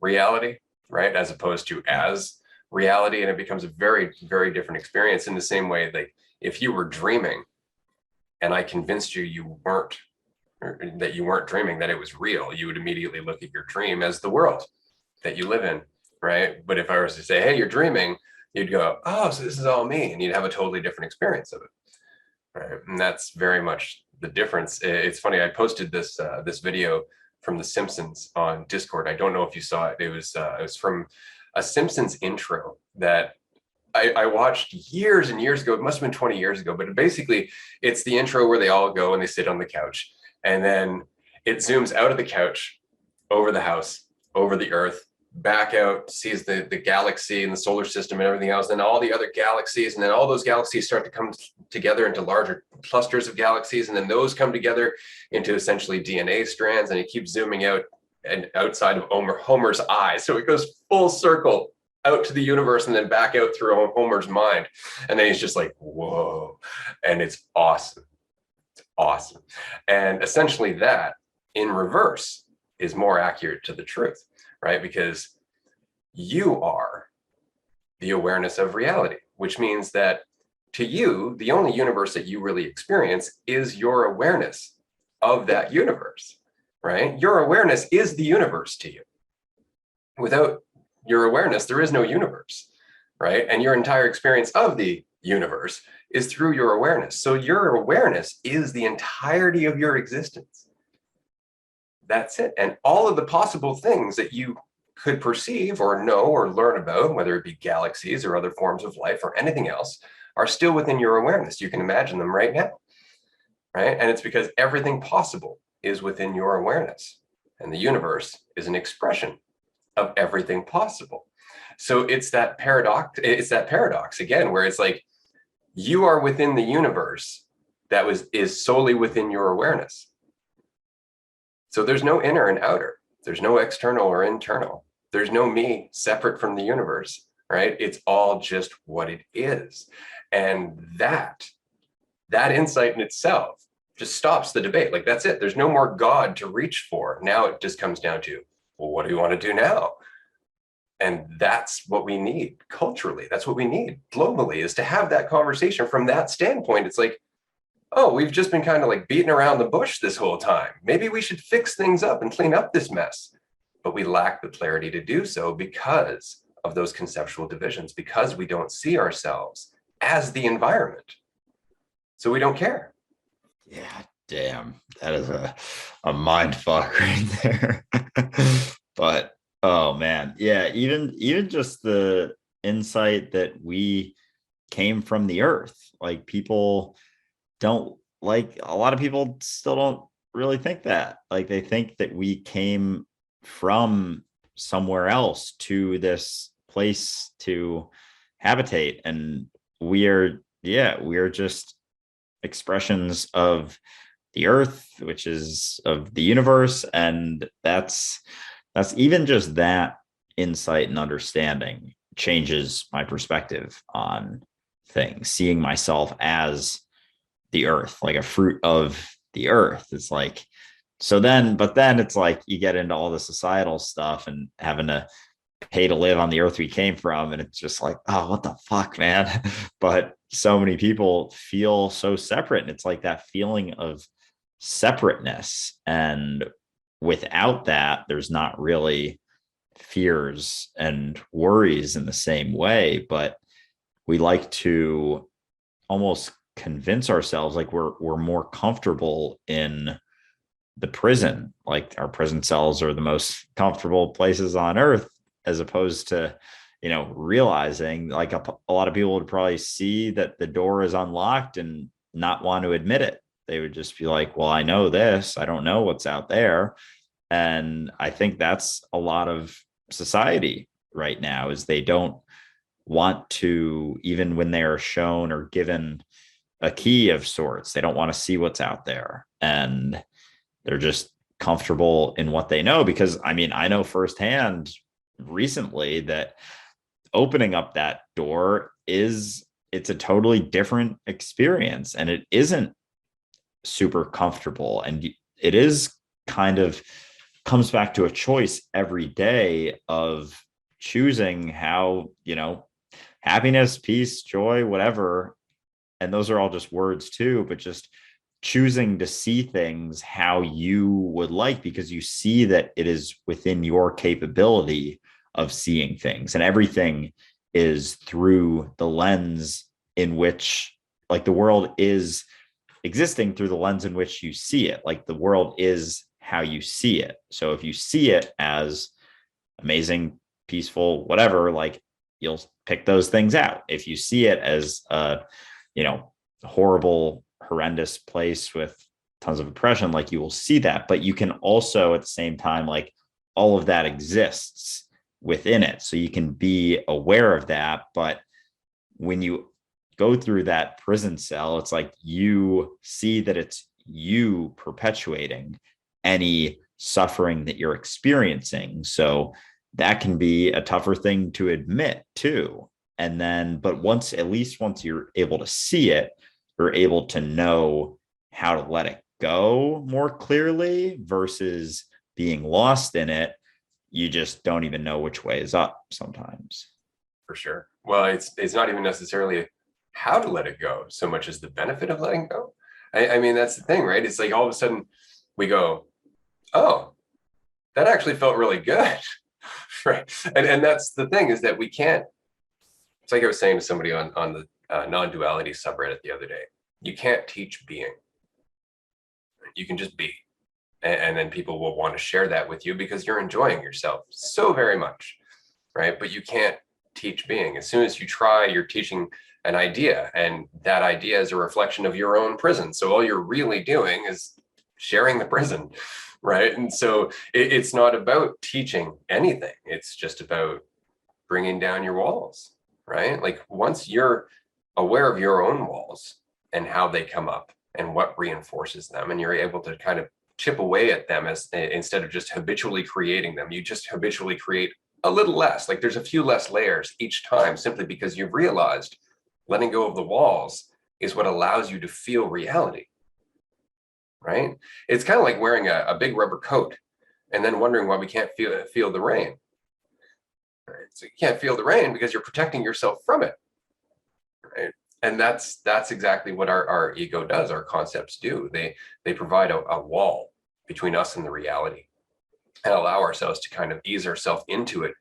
reality, right? As opposed to as reality. And it becomes a very, very different experience. In the same way, like if you were dreaming and I convinced you weren't, or that you weren't dreaming, that it was real, you would immediately look at your dream as the world that you live in, right? But if I was to say, hey, you're dreaming, you'd go, oh, so this is all me. And you'd have a totally different experience of it. Right. And that's very much the difference. It's funny. I posted this video from The Simpsons on Discord. I don't know if you saw it. It was from a Simpsons intro that I watched years and years ago. It must have been 20 years ago. But basically, it's the intro where they all go and they sit on the couch, and then it zooms out of the couch, over the house, over the earth, back out, sees the galaxy and the solar system and everything else, and all the other galaxies, and then all those galaxies start to come together into larger clusters of galaxies, and then those come together into essentially DNA strands, and it keeps zooming out and outside of Homer's eye. So it goes full circle out to the universe and then back out through Homer's mind. And then he's just like, whoa. And it's awesome. It's awesome. And essentially that in reverse is more accurate to the truth, right? Because You are the awareness of reality, which means that to you, the only universe that you really experience is your awareness of that universe, right? Your awareness is the universe to you. Without your awareness, there is no universe, right? And your entire experience of the universe is through your awareness. So your awareness is the entirety of your existence. That's it. And all of the possible things that you could perceive or know or learn about, whether it be galaxies or other forms of life or anything else, are still within your awareness. You can imagine them right now, right? And it's because everything possible is within your awareness. And the universe is an expression of everything possible. So it's that paradox again, where it's like you are within the universe that is solely within your awareness. So there's no inner and outer. There's no external or internal. There's no me separate from the universe, right? It's all just what it is. And that insight in itself just stops the debate. Like, that's it. There's no more God to reach for. Now it just comes down to, well, what do you want to do now? And that's what we need culturally. That's what we need globally, is to have that conversation from that standpoint. It's like, oh, we've just been kind of like beating around the bush this whole time. Maybe we should fix things up and clean up this mess. But we lack the clarity to do so because of those conceptual divisions, because we don't see ourselves as the environment. So we don't care. Yeah, damn. That is a mind fuck right there. But oh man, yeah, even just the insight that we came from the earth. Like people don't like a lot of people still don't really think that. Like they think that we came from somewhere else to this place to habitate. And we are just expressions of the earth, which is of the universe. And that's even just that insight and understanding changes my perspective on things, seeing myself as the earth, like a fruit of the earth. It's like, so then, but then it's like you get into all the societal stuff and having to pay to live on the earth we came from. And it's just like, oh, what the fuck, man? But so many people feel so separate. And it's like that feeling of separateness. And without that, there's not really fears and worries in the same way. But we like to almost convince ourselves like we're more comfortable in the prison, like our prison cells are the most comfortable places on earth, as opposed to realizing like a lot of people would probably see that the door is unlocked and not want to admit it. They would just be like, well, I know this, I don't know what's out there. And I think that's a lot of society right now, is they don't want to, even when they are shown or given a key of sorts, they don't want to see what's out there. And they're just comfortable in what they know. Because I mean, I know firsthand recently that opening up that door it's a totally different experience, and it isn't super comfortable. And it is kind of comes back to a choice every day of choosing how, happiness, peace, joy, whatever. And those are all just words too, but just choosing to see things how you would like, because you see that it is within your capability of seeing things, and everything is through the lens in which, like, the world is existing through the lens in which you see it. Like the world is how you see it. So if you see it as amazing, peaceful, whatever, like you'll pick those things out. If you see it as horrible, horrendous place with tons of oppression, like you will see that. But you can also at the same time, like, all of that exists within it, so you can be aware of that. But when you go through that prison cell, it's like you see that it's you perpetuating any suffering that you're experiencing. So that can be a tougher thing to admit too. And then, but once you're able to see it, you're able to know how to let it go more clearly versus being lost in it. you just don't even know which way is up sometimes. For sure. Well, it's not even necessarily how to let it go so much as the benefit of letting go. I mean, that's the thing, right? It's like all of a sudden we go, oh, that actually felt really good. Right. And that's the thing, is that we can't, it's like I was saying to somebody on the non-duality subreddit the other day, you can't teach being. You can just be. And then people will want to share that with you because you're enjoying yourself so very much, right? But you can't teach being. As soon as you try, you're teaching an idea, and that idea is a reflection of your own prison. So all you're really doing is sharing the prison, right? And so it's not about teaching anything. It's just about bringing down your walls, right? Like once you're aware of your own walls and how they come up and what reinforces them, and you're able to kind of chip away at them, as instead of just habitually creating them, you just habitually create a little less. Like there's a few less layers each time, simply because you've realized letting go of the walls is what allows you to feel reality, right? It's kind of like wearing a big rubber coat and then wondering why we can't feel the rain. Right? So you can't feel the rain because you're protecting yourself from it, right? And that's exactly what our ego does. Our concepts do. They provide a wall between us and the reality, and allow ourselves to kind of ease ourselves into it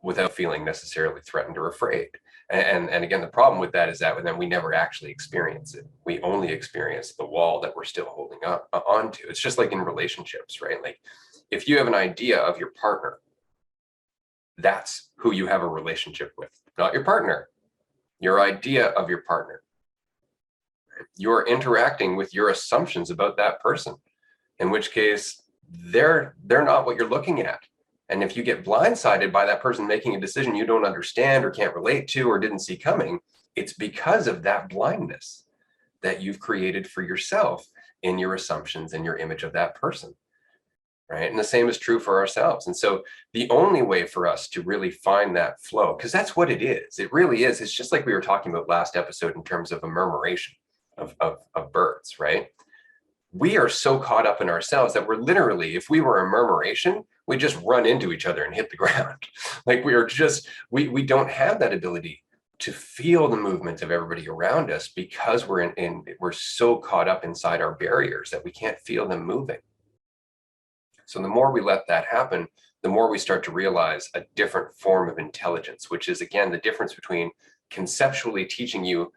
without feeling necessarily threatened or afraid. And again, the problem with that is that then we never actually experience it. We only experience the wall that we're still holding onto. It's just like in relationships, right? Like if you have an idea of your partner, that's who you have a relationship with, not your partner. Your idea of your partner. You're interacting with your assumptions about that person, in which case they're not what you're looking at. And if you get blindsided by that person making a decision you don't understand or can't relate to or didn't see coming, it's because of that blindness that you've created for yourself in your assumptions and your image of that person. Right. And the same is true for ourselves. And so the only way for us to really find that flow, because that's what it is, it really is. It's just like we were talking about last episode in terms of a murmuration of birds, right? We are so caught up in ourselves that we're literally, if we were a murmuration, we just run into each other and hit the ground. Like we are just, we don't have that ability to feel the movement of everybody around us because we're so caught up inside our barriers that we can't feel them moving. So the more we let that happen, the more we start to realize a different form of intelligence, which is, again, the difference between conceptually teaching you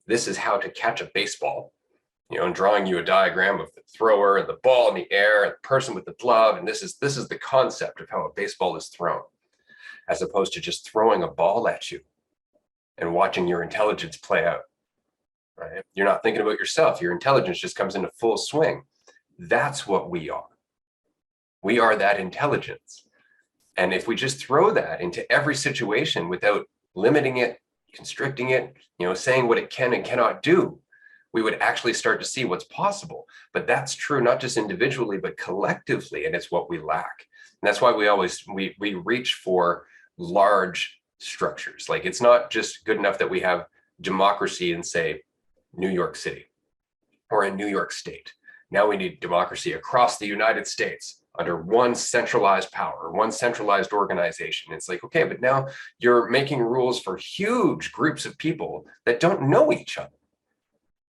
this is how to catch a baseball, and drawing you a diagram of the thrower and the ball in the air and the person with the glove. And this is the concept of how a baseball is thrown, as opposed to just throwing a ball at you and watching your intelligence play out, right? You're not thinking about yourself. Your intelligence just comes into full swing. That's what we are. We are that intelligence. And if we just throw that into every situation without limiting it, constricting it, saying what it can and cannot do, we would actually start to see what's possible. But that's true, not just individually, but collectively. And it's what we lack. And that's why we reach for large structures. Like it's not just good enough that we have democracy in, say, New York City or in New York State. Now we need democracy across the United States, under one centralized power, one centralized organization. It's like, okay, but now you're making rules for huge groups of people that don't know each other.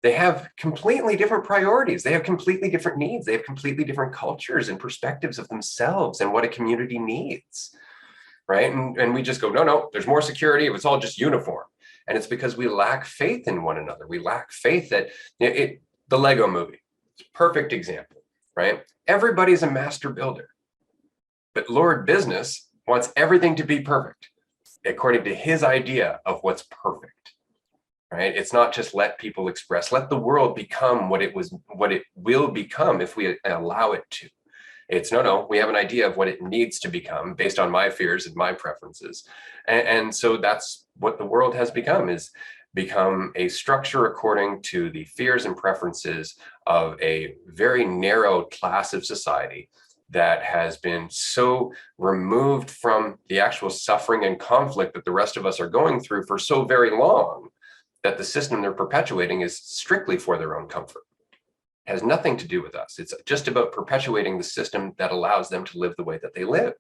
They have completely different priorities. They have completely different needs. They have completely different cultures and perspectives of themselves and what a community needs, right? And we just go, no, there's more security if it's all just uniform. And it's because we lack faith in one another. We lack faith that the Lego movie, it's a perfect example. Right? Everybody's a master builder, but Lord Business wants everything to be perfect according to his idea of what's perfect, right? It's not just let people express, let the world become what it will become if we allow it to. It's no, we have an idea of what it needs to become based on my fears and my preferences. And so that's what the world has become a structure according to the fears and preferences of a very narrow class of society that has been so removed from the actual suffering and conflict that the rest of us are going through for so very long that the system they're perpetuating is strictly for their own comfort. It has nothing to do with us. It's just about perpetuating the system that allows them to live the way that they live.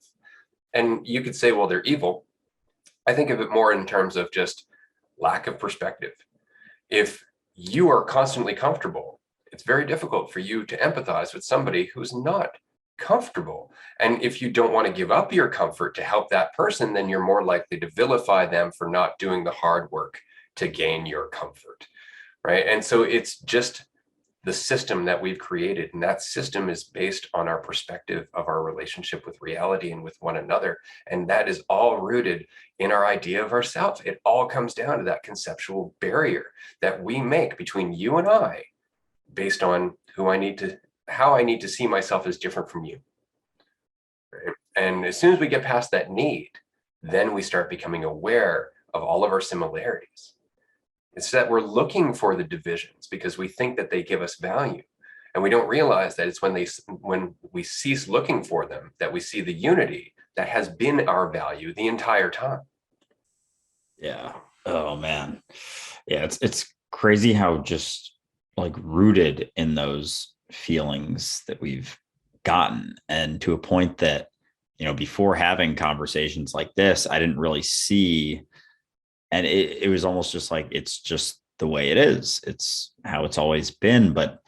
And you could say, well, they're evil. I think of it more in terms of just lack of perspective. If you are constantly comfortable, it's very difficult for you to empathize with somebody who's not comfortable. And if you don't want to give up your comfort to help that person, then you're more likely to vilify them for not doing the hard work to gain your comfort, right? And so it's just the system that we've created. And that system is based on our perspective of our relationship with reality and with one another. And that is all rooted in our idea of ourselves. It all comes down to that conceptual barrier that we make between you and I based on how I need to see myself as different from you. Right? And as soon as we get past that need, then we start becoming aware of all of our similarities. It's that we're looking for the divisions because we think that they give us value. And we don't realize that it's when we cease looking for them that we see the unity that has been our value the entire time. Yeah. Oh man. Yeah, it's crazy how just like rooted in those feelings that we've gotten, and to a point that, before having conversations like this, I didn't really see. And it was almost just like, it's just the way it is. It's how it's always been. But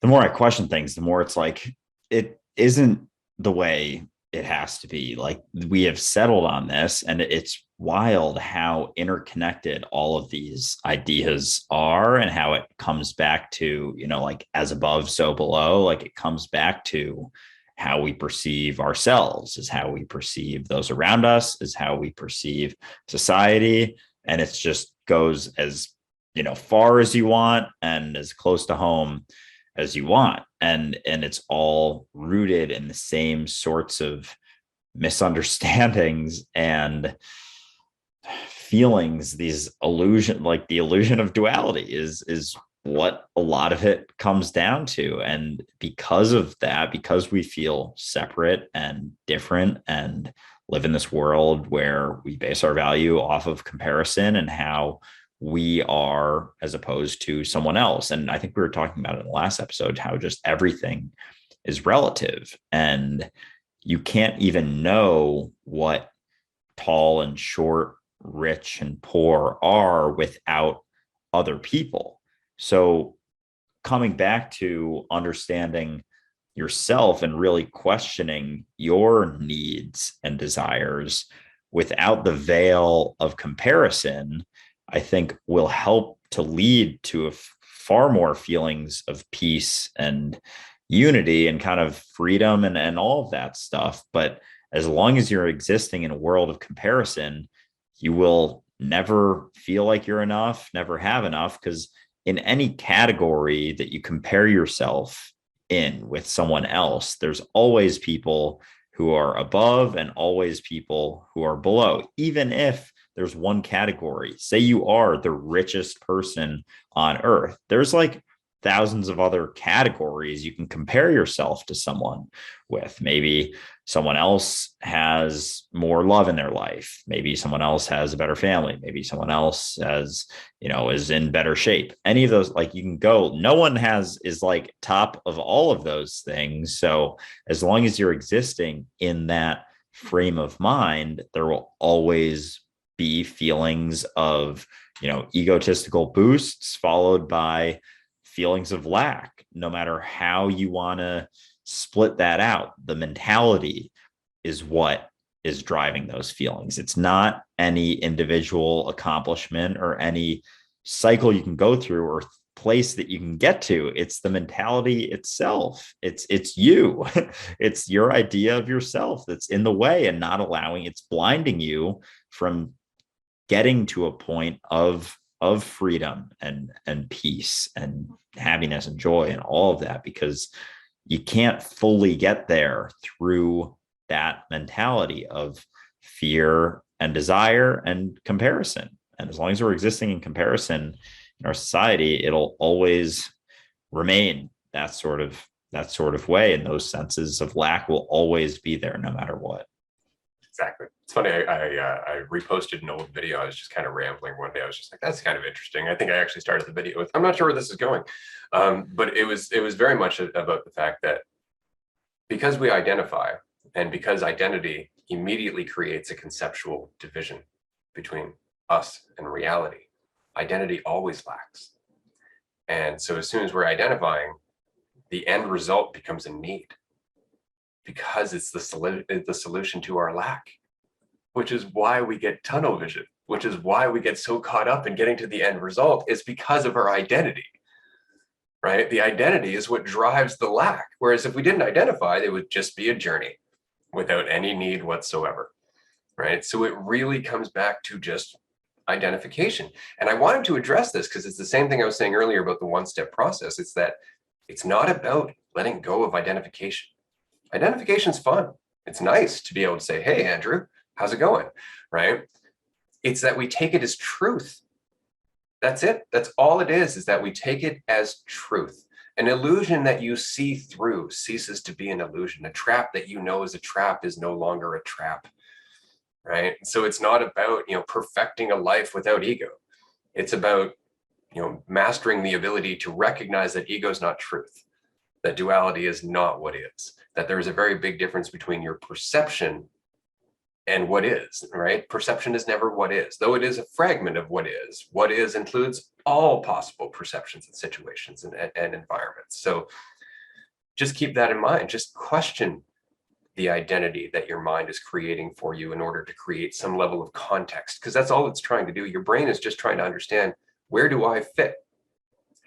the more I question things, the more it's like, it isn't the way it has to be. Like, we have settled on this, and it's wild how interconnected all of these ideas are, and how it comes back to, like, as above, so below. Like, it comes back to how we perceive ourselves, is how we perceive those around us, is how we perceive society. And it's just goes as, far as you want and as close to home as you want. And it's all rooted in the same sorts of misunderstandings and feelings. These illusion, like the illusion of duality, is what a lot of it comes down to. And because of that, because we feel separate and different and live in this world where we base our value off of comparison and how we are as opposed to someone else. And I think we were talking about it in the last episode, how just everything is relative, and you can't even know what tall and short, rich and poor are without other people. So coming back to understanding yourself and really questioning your needs and desires without the veil of comparison, I think will help to lead to far more feelings of peace and unity and kind of freedom and all of that stuff. But as long as you're existing in a world of comparison, you will never feel like you're enough, never have enough, because in any category that you compare yourself in with someone else, there's always people who are above and always people who are below. Even if there's one category, say you are the richest person on earth, there's like thousands of other categories you can compare yourself to someone with. Maybe someone else has more love in their life. Maybe someone else has a better family. Maybe someone else has, is in better shape. Any of those, like, you can go, no one is like top of all of those things. So as long as you're existing in that frame of mind, there will always be feelings of, egotistical boosts followed by feelings of lack, no matter how you want to split that out. The mentality is what is driving those feelings. It's not any individual accomplishment or any cycle you can go through or place that you can get to. It's the mentality itself. It's you. It's your idea of yourself that's in the way and not allowing, it's blinding you from getting to a point of freedom and peace and happiness and joy and all of that, because you can't fully get there through that mentality of fear and desire and comparison. And as long as we're existing in comparison in our society, it'll always remain that sort of way. And those senses of lack will always be there no matter what. Exactly. It's funny. I reposted an old video. I was just kind of rambling one day. I was just like, that's kind of interesting. I think I actually started the video with, I'm not sure where this is going. But it was very much about the fact that because we identify and because identity immediately creates a conceptual division between us and reality. Identity always lacks. And so as soon as we're identifying, the end result becomes a need, because it's the solution to our lack, which is why we get tunnel vision, which is why we get so caught up in getting to the end result, is because of our identity, right? The identity is what drives the lack. Whereas if we didn't identify, it would just be a journey without any need whatsoever, right? So it really comes back to just identification. And I wanted to address this because it's the same thing I was saying earlier about the one-step process. It's that it's not about letting go of identification. Identification's fun. It's nice to be able to say, hey, Andrew, how's it going? Right? It's that we take it as truth. That's it. That's all it is that we take it as truth. An illusion that you see through ceases to be an illusion. A trap that you know is a trap is no longer a trap. Right? So it's not about, perfecting a life without ego. It's about, mastering the ability to recognize that ego is not truth, that duality is not what is, that there is a very big difference between your perception and what is, right? Perception is never what is, though it is a fragment of what is. What is includes all possible perceptions and situations and environments. So just keep that in mind. Just question the identity that your mind is creating for you in order to create some level of context, because that's all it's trying to do. Your brain is just trying to understand, where do I fit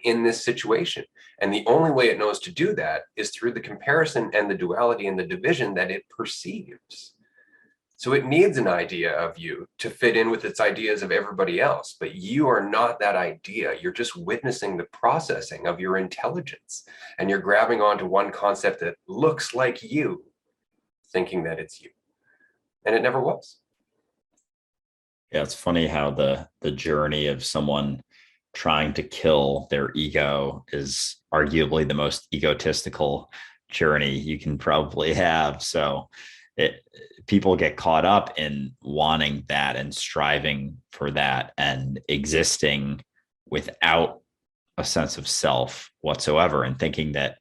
in this situation? And the only way it knows to do that is through the comparison and the duality and the division that it perceives. So it needs an idea of you to fit in with its ideas of everybody else, but you are not that idea. You're just witnessing the processing of your intelligence, and you're grabbing onto one concept that looks like you, thinking that it's you, and it never was. Yeah, it's funny how the journey of someone trying to kill their ego is arguably the most egotistical journey you can probably have. So people get caught up in wanting that and striving for that and existing without a sense of self whatsoever, and thinking that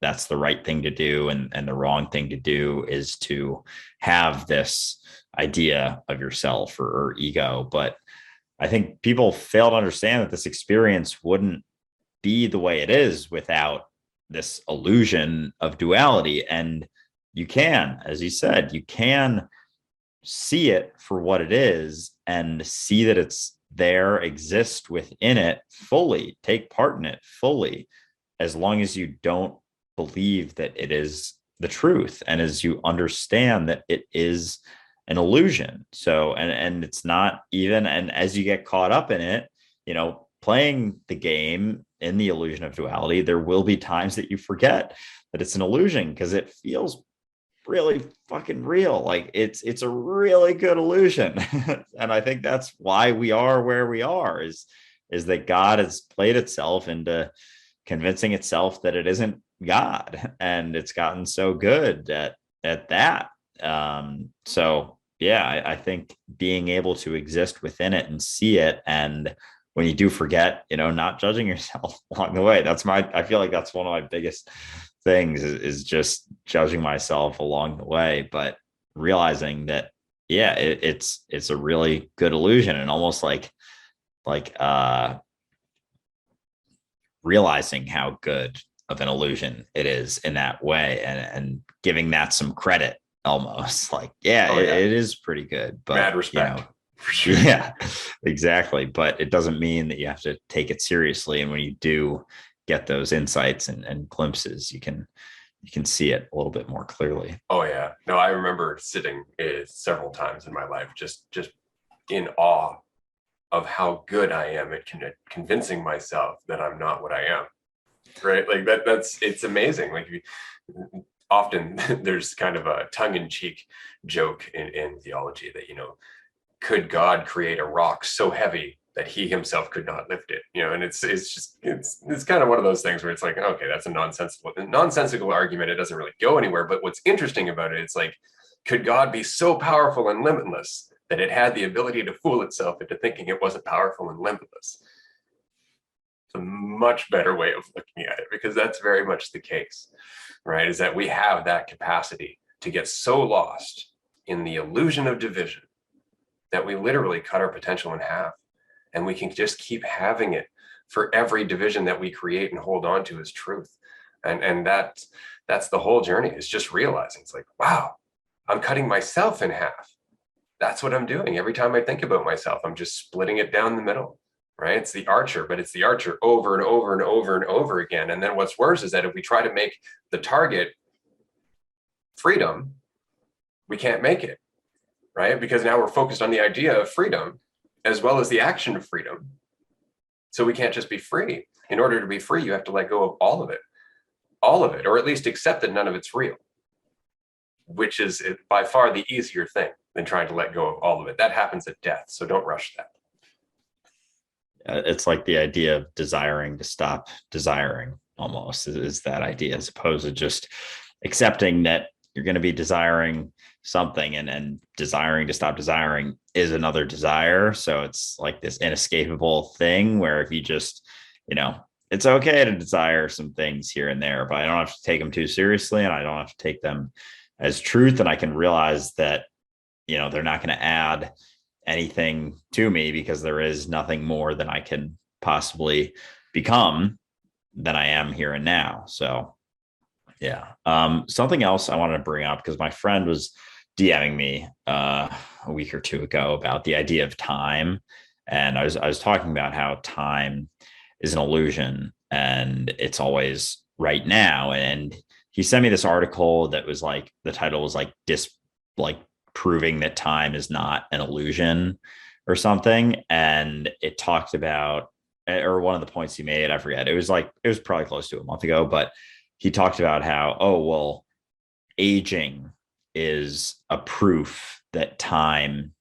that's the right thing to do, and the wrong thing to do is to have this idea of yourself or ego. But I think people fail to understand that this experience wouldn't be the way it is without this illusion of duality. And you can, as you said, you can see it for what it is and see that it's there, exist within it fully, take part in it fully, as long as you don't believe that it is the truth, and as you understand that it is an illusion. So, and it's not even, and as you get caught up in it, playing the game in the illusion of duality, there will be times that you forget that it's an illusion, because it feels really fucking real. Like it's a really good illusion. And I think that's why we are where we are, is that God has played itself into convincing itself that it isn't God, and it's gotten so good at that. So yeah, I think being able to exist within it and see it, and when you do forget, not judging yourself along the way. I feel like that's one of my biggest things is just judging myself along the way, but realizing that, yeah, it's a really good illusion, and almost like realizing how good of an illusion it is in that way, and giving that some credit, almost like, yeah, it is pretty good, but mad respect. For sure. Yeah, exactly. But it doesn't mean that you have to take it seriously. And when you do get those insights and glimpses, you can see it a little bit more clearly. Oh yeah. No, I remember sitting several times in my life, just in awe of how good I am at convincing myself that I'm not what I am. Right. Like it's amazing. Like often there's kind of a tongue-in-cheek joke in theology that, could God create a rock so heavy that he himself could not lift it? And it's kind of one of those things where it's like, okay, that's a nonsensical argument. It doesn't really go anywhere. But what's interesting about it, it's like, could God be so powerful and limitless that it had the ability to fool itself into thinking it wasn't powerful and limitless? It's a much better way of looking at it, because that's very much the case, right? Is that we have that capacity to get so lost in the illusion of division that we literally cut our potential in half, and we can just keep having it for every division that we create and hold on to as truth. And that's the whole journey, is just realizing it's like, wow, I'm cutting myself in half. That's what I'm doing. Every time I think about myself, I'm just splitting it down the middle, right? It's the archer, but it's the archer over and over and over and over again. And then what's worse is that if we try to make the target freedom, we can't make it, right? Because now we're focused on the idea of freedom as well as the action of freedom. So we can't just be free. In order to be free, you have to let go of all of it, or at least accept that none of it's real, which is by far the easier thing than trying to let go of all of it. That happens at death. So don't rush that. It's like the idea of desiring to stop desiring, almost, is that idea, as opposed to just accepting that you're going to be desiring something, and desiring to stop desiring is another desire. So it's like this inescapable thing where if you just, it's okay to desire some things here and there, but I don't have to take them too seriously, and I don't have to take them as truth. And I can realize that, they're not going to add anything to me, because there is nothing more than I can possibly become than I am here and now. So yeah. Something else I wanted to bring up, because my friend was DMing me a week or two ago about the idea of time. And I was talking about how time is an illusion and it's always right now. And he sent me this article that was like, the title was like proving that time is not an illusion or something. And it talked about, or one of the points he made, I forget, it was probably close to a month ago, but he talked about how, oh, well, aging is a proof that time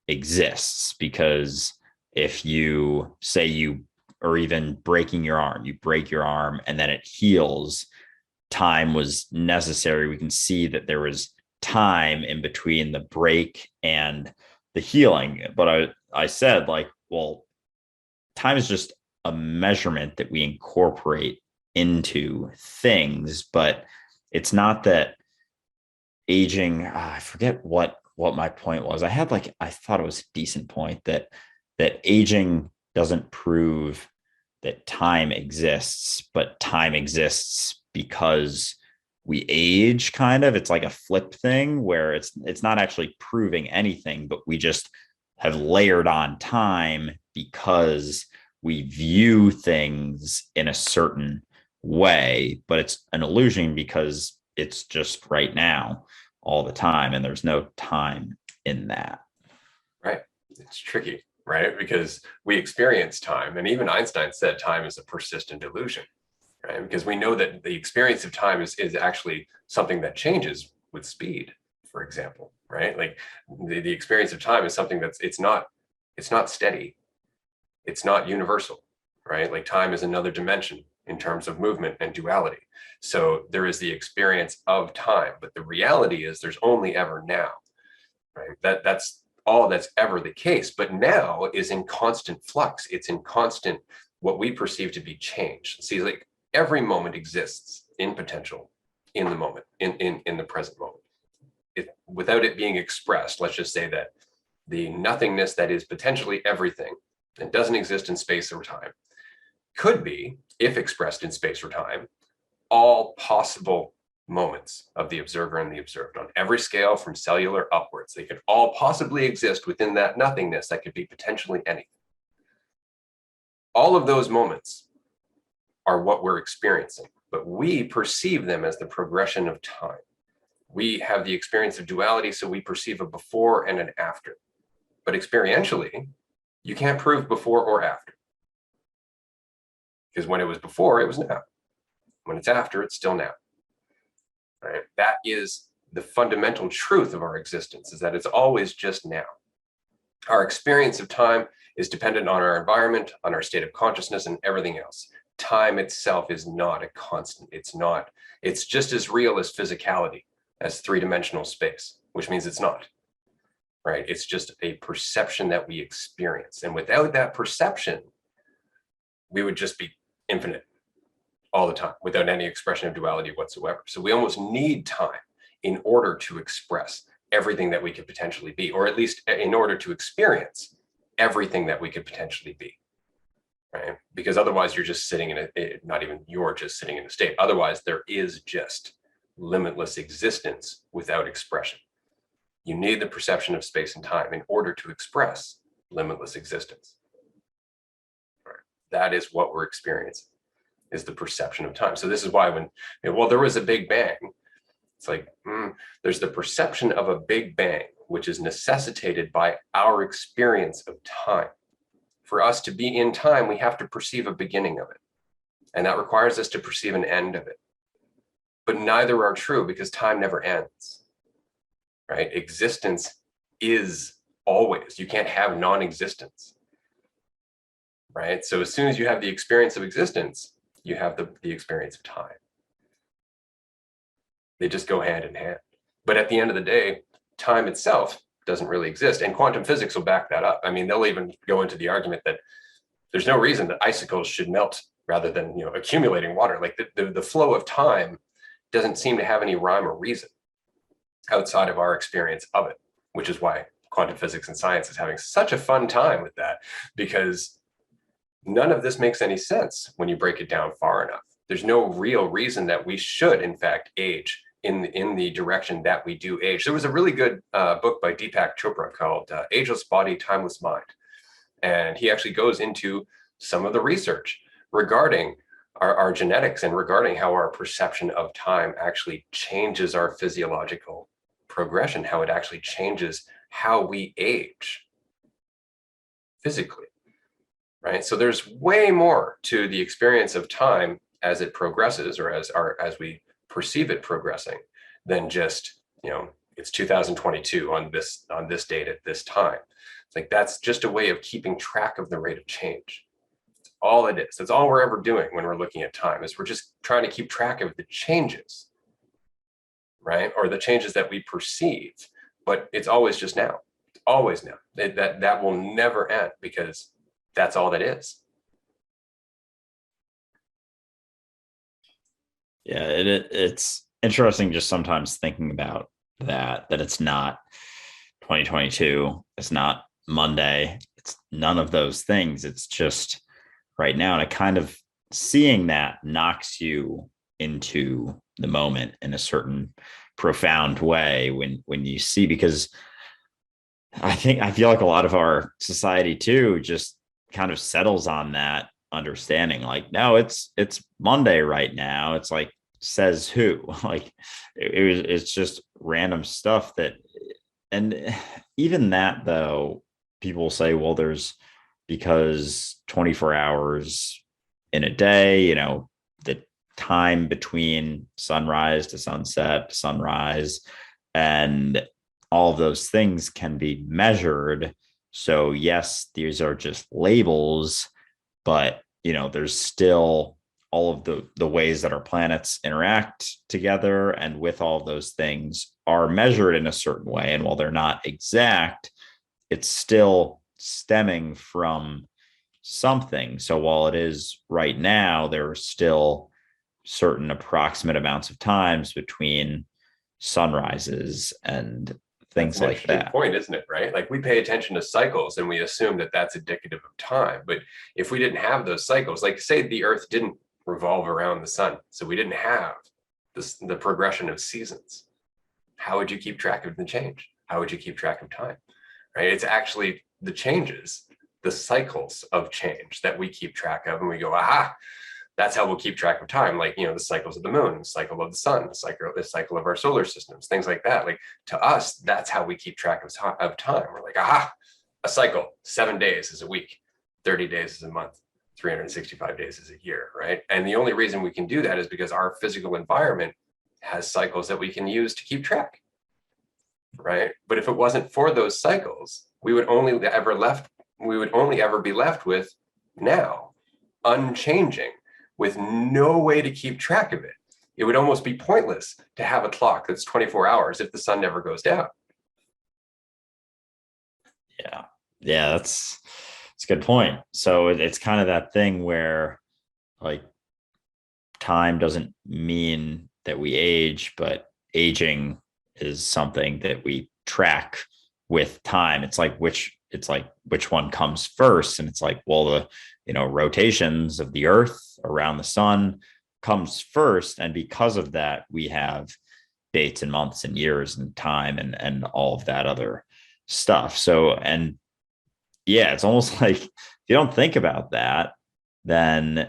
exists, because if you say or even breaking your arm, you break your arm and then it heals, time was necessary. We can see that there was time in between the break and the healing. But I said, like, well, time is just a measurement that we incorporate into things, but it's not that aging, I forget what my point was. I thought it was a decent point that aging doesn't prove that time exists, but time exists because we age, kind of. It's like a flip thing where it's not actually proving anything, but we just have layered on time because we view things in a certain way, but it's an illusion because it's just right now all the time, and there's no time in that. Right. It's tricky, right? Because we experience time, and even Einstein said time is a persistent illusion, right? Because we know that the experience of time is actually something that changes with speed, for example, right? Like the experience of time is something it's not steady. It's not universal, right? Like time is another dimension in terms of movement and duality. So there is the experience of time, but the reality is there's only ever now, right? That's all that's ever the case. But now is in constant flux. It's in constant, what we perceive to be change. See, like every moment exists in potential, in the moment, in the present moment. Without it being expressed, let's just say that the nothingness that is potentially everything and doesn't exist in space or time could be, if expressed in space or time, all possible moments of the observer and the observed on every scale from cellular upwards. They could all possibly exist within that nothingness that could be potentially anything. All of those moments are what we're experiencing, but we perceive them as the progression of time. We have the experience of duality, so we perceive a before and an after. But experientially, you can't prove before or after. Because when it was before, it was now. When it's after, it's still now. Right? That is the fundamental truth of our existence, is that it's always just now. Our experience of time is dependent on our environment, on our state of consciousness, and everything else. Time itself is not a constant. It's just as real as physicality, as three-dimensional space, which means it's not. Right? It's just a perception that we experience. And without that perception, we would just be infinite all the time without any expression of duality whatsoever. So we almost need time in order to express everything that we could potentially be, or at least in order to experience everything that we could potentially be, right? Because otherwise you're just sitting in not even you're just sitting in a state. Otherwise there is just limitless existence without expression. You need the perception of space and time in order to express limitless existence. Right? That is what we're experiencing, is the perception of time. So this is why when, well, there was a big bang, it's like, there's the perception of a big bang, which is necessitated by our experience of time. For us to be in time, we have to perceive a beginning of it. And that requires us to perceive an end of it. But neither are true, because time never ends, right? Existence is always, you can't have non-existence, right? So as soon as you have the experience of existence, you have the experience of time. They just go hand in hand. But at the end of the day, time itself doesn't really exist. And quantum physics will back that up. I mean, they'll even go into the argument that there's no reason that icicles should melt rather than, accumulating water. Like the flow of time doesn't seem to have any rhyme or reason outside of our experience of it, which is why quantum physics and science is having such a fun time with that, because none of this makes any sense when you break it down far enough. There's no real reason that we should, in fact, age in the direction that we do age. There was a really good book by Deepak Chopra called Ageless Body, Timeless Mind. And he actually goes into some of the research regarding our genetics and regarding how our perception of time actually changes our physiological progression, how it actually changes how we age physically, right? So there's way more to the experience of time as it progresses, or as we perceive it progressing, than just, it's 2022 on this date at this time. It's like, that's just a way of keeping track of the rate of change. That's all it is. That's all we're ever doing when we're looking at time, is we're just trying to keep track of the changes, right? Or the changes that we perceive, but it's always just now. It's always now. That will never end, because that's all that is. Yeah, it's interesting just sometimes thinking about that it's not 2022, it's not Monday, it's none of those things. It's just right now. And it kind of, seeing that knocks you into the moment in a certain profound way when you see, because I feel like a lot of our society too just kind of settles on that understanding, like, no, it's Monday right now. It's like, says who? Like, it's just random stuff that, and even that though, people say, well, there's, because 24 hours in a day, the time between sunrise to sunset to sunrise, and all of those things can be measured. So yes, these are just labels, but there's still all of the ways that our planets interact together, and with all of those things are measured in a certain way. And while they're not exact, it's still stemming from something. So while it is right now, there are still certain approximate amounts of times between sunrises and things like that. Point, isn't it? Right? Like, we pay attention to cycles and we assume that that's indicative of time. But if we didn't have those cycles, like say the Earth didn't revolve around the sun, so we didn't have the progression of seasons, how would you keep track of the change? How would you keep track of time? Right? It's actually the changes, the cycles of change that we keep track of, and we go, aha, that's how we'll keep track of time. Like, the cycles of the moon, the cycle of the sun, the cycle of our solar systems, things like that. Like, to us, that's how we keep track of time. We're like, aha, a cycle, 7 days is a week, 30 days is a month, 365 days is a year, right? And the only reason we can do that is because our physical environment has cycles that we can use to keep track, right? But if it wasn't for those cycles, we would only ever be left with now, unchanging, with no way to keep track of it. It would almost be pointless to have a clock that's 24 hours if the sun never goes down. Yeah, that's a good point. So it's kind of that thing where, like, time doesn't mean that we age, but aging is something that we track with time. It's like which one comes first. And it's like, well, the, rotations of the earth around the sun comes first. And because of that, we have dates and months and years and time and all of that other stuff. So, and yeah, it's almost like if you don't think about that, then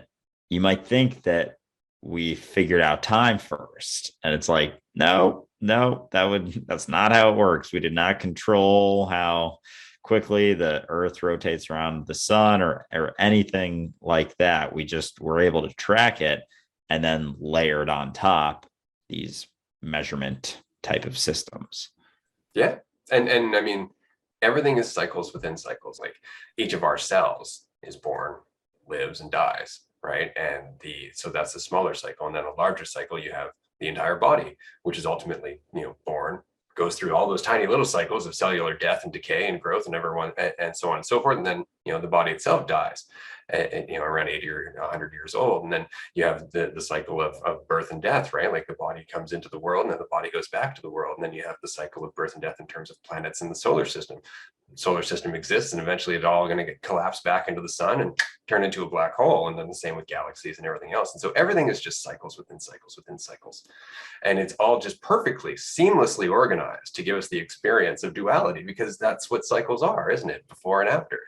you might think that we figured out time first. And it's like, no, that's not how it works. We did not control how quickly the earth rotates around the sun or anything like that. We just were able to track it and then layered on top these measurement type of systems. Yeah. And I mean, everything is cycles within cycles. Like each of our cells is born, lives, and dies, right? And so that's a smaller cycle. And then a larger cycle, you have the entire body, which is ultimately, born, goes through all those tiny little cycles of cellular death and decay and growth and everyone and so on and so forth. And then, the body itself dies, around 80 or 100 years old. And then you have the cycle of birth and death, right? Like the body comes into the world and then the body goes back to the world. And then you have the cycle of birth and death in terms of planets in the solar system. The solar system exists and eventually it's all going to get collapsed back into the sun and turn into a black hole. And then the same with galaxies and everything else. And so everything is just cycles within cycles within cycles. And it's all just perfectly, seamlessly organized to give us the experience of duality, because that's what cycles are, isn't it? Before and after.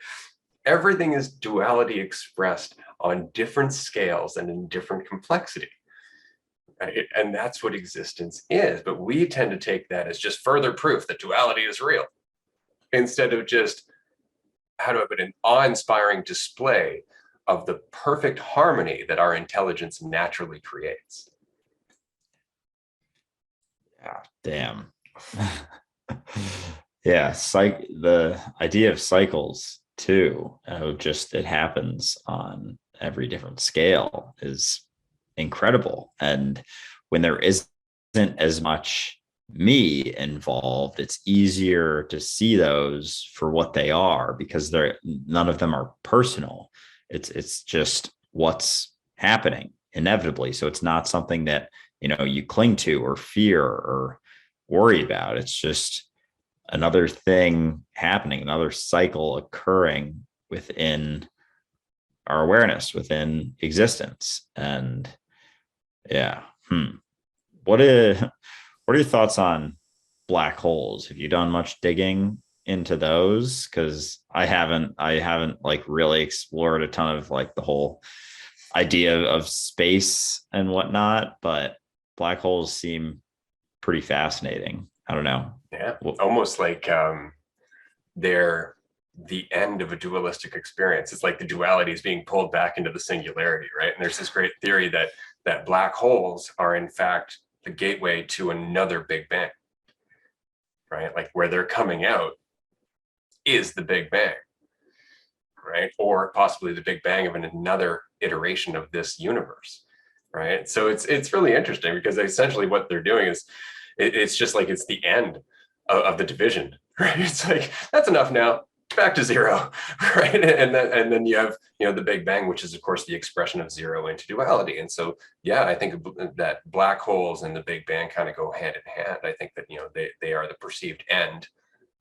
Everything is duality expressed on different scales and in different complexity. Right? And that's what existence is. But we tend to take that as just further proof that duality is real, instead of just, how do I put it, an awe-inspiring display of the perfect harmony that our intelligence naturally creates. Yeah, damn. Yeah, the idea of cycles too, just it happens on every different scale is incredible. And when there isn't as much me involved, it's easier to see those for what they are, because none of them are personal. It's just what's happening inevitably. So it's not something that you cling to or fear or worry about. It's just another thing happening, another cycle occurring within our awareness, within existence. And yeah, what are your thoughts on black holes? Have you done much digging into those? Because I haven't like really explored a ton of like the whole idea of space and whatnot, but black holes seem pretty fascinating. I don't know. Yeah, almost like they're the end of a dualistic experience. It's like the duality is being pulled back into the singularity, right? And there's this great theory that black holes are in fact the gateway to another Big Bang, right? Like where they're coming out is the Big Bang, right? Or possibly the Big Bang of another iteration of this universe, right? So it's really interesting, because essentially what they're doing is it's just like it's the end of the division, right? It's like, that's enough now, back to zero, right? And then you have the Big Bang, which is of course the expression of zero into duality. And so yeah, I think that black holes and the Big Bang kind of go hand in hand. I think that they are the perceived end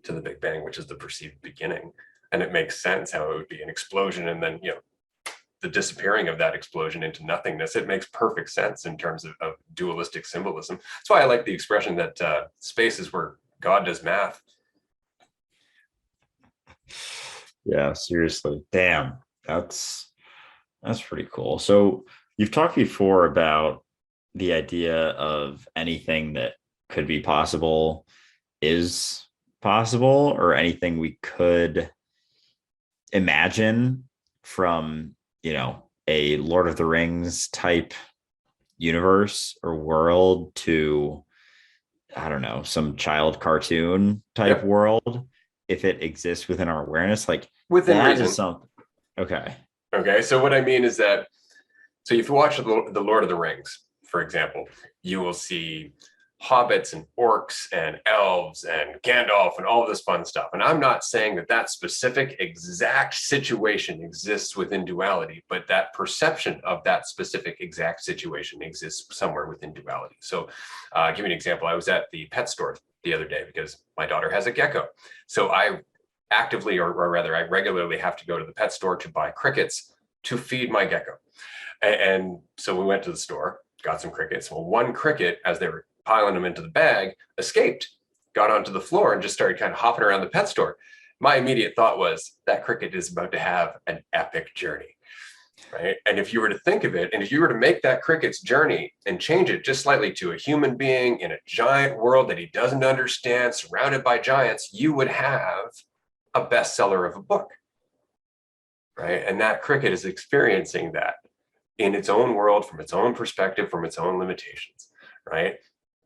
to the Big Bang, which is the perceived beginning. And it makes sense how it would be an explosion and then the disappearing of that explosion into nothingness. It makes perfect sense in terms of dualistic symbolism. That's why I like the expression that space is where God does math. Yeah, seriously. Damn. That's pretty cool. So you've talked before about the idea of anything that could be possible is possible, or anything we could imagine from, a Lord of the Rings type universe or world to, I don't know, some child cartoon type world, if it exists within our awareness. Like within that reason. is something. Okay. So what I mean is that, so if you watch the Lord of the Rings, for example, you will see hobbits and orcs and elves and Gandalf and all this fun stuff. And I'm not saying that that specific exact situation exists within duality, but that perception of that specific exact situation exists somewhere within duality. So give me an example. I was at the pet store the other day because my daughter has a gecko. So I actively, or rather, I regularly have to go to the pet store to buy crickets to feed my gecko. And so we went to the store, got some crickets. Well, one cricket, as they were piling them into the bag, escaped, got onto the floor and just started kind of hopping around the pet store. My immediate thought was that cricket is about to have an epic journey, right? And if you were to think of it, and if you were to make that cricket's journey and change it just slightly to a human being in a giant world that he doesn't understand, surrounded by giants, you would have a bestseller of a book, right? And that cricket is experiencing that in its own world, from its own perspective, from its own limitations, right?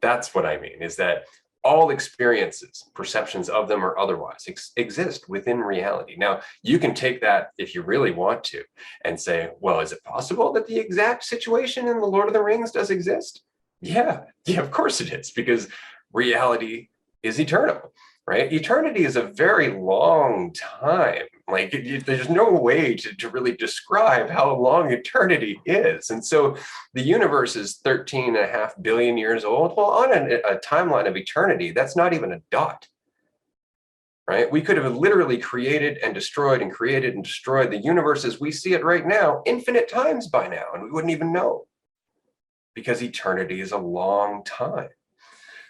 That's what I mean, is that all experiences, perceptions of them or otherwise, exist within reality. Now, you can take that if you really want to and say, well, is it possible that the exact situation in The Lord of the Rings does exist? Yeah, of course it is, because reality is eternal, right? Eternity is a very long time. Like, there's no way to really describe how long eternity is. And so the universe is 13.5 billion years old. Well, on a timeline of eternity, that's not even a dot, right? We could have literally created and destroyed and created and destroyed the universe as we see it right now infinite times by now, and we wouldn't even know, because eternity is a long time.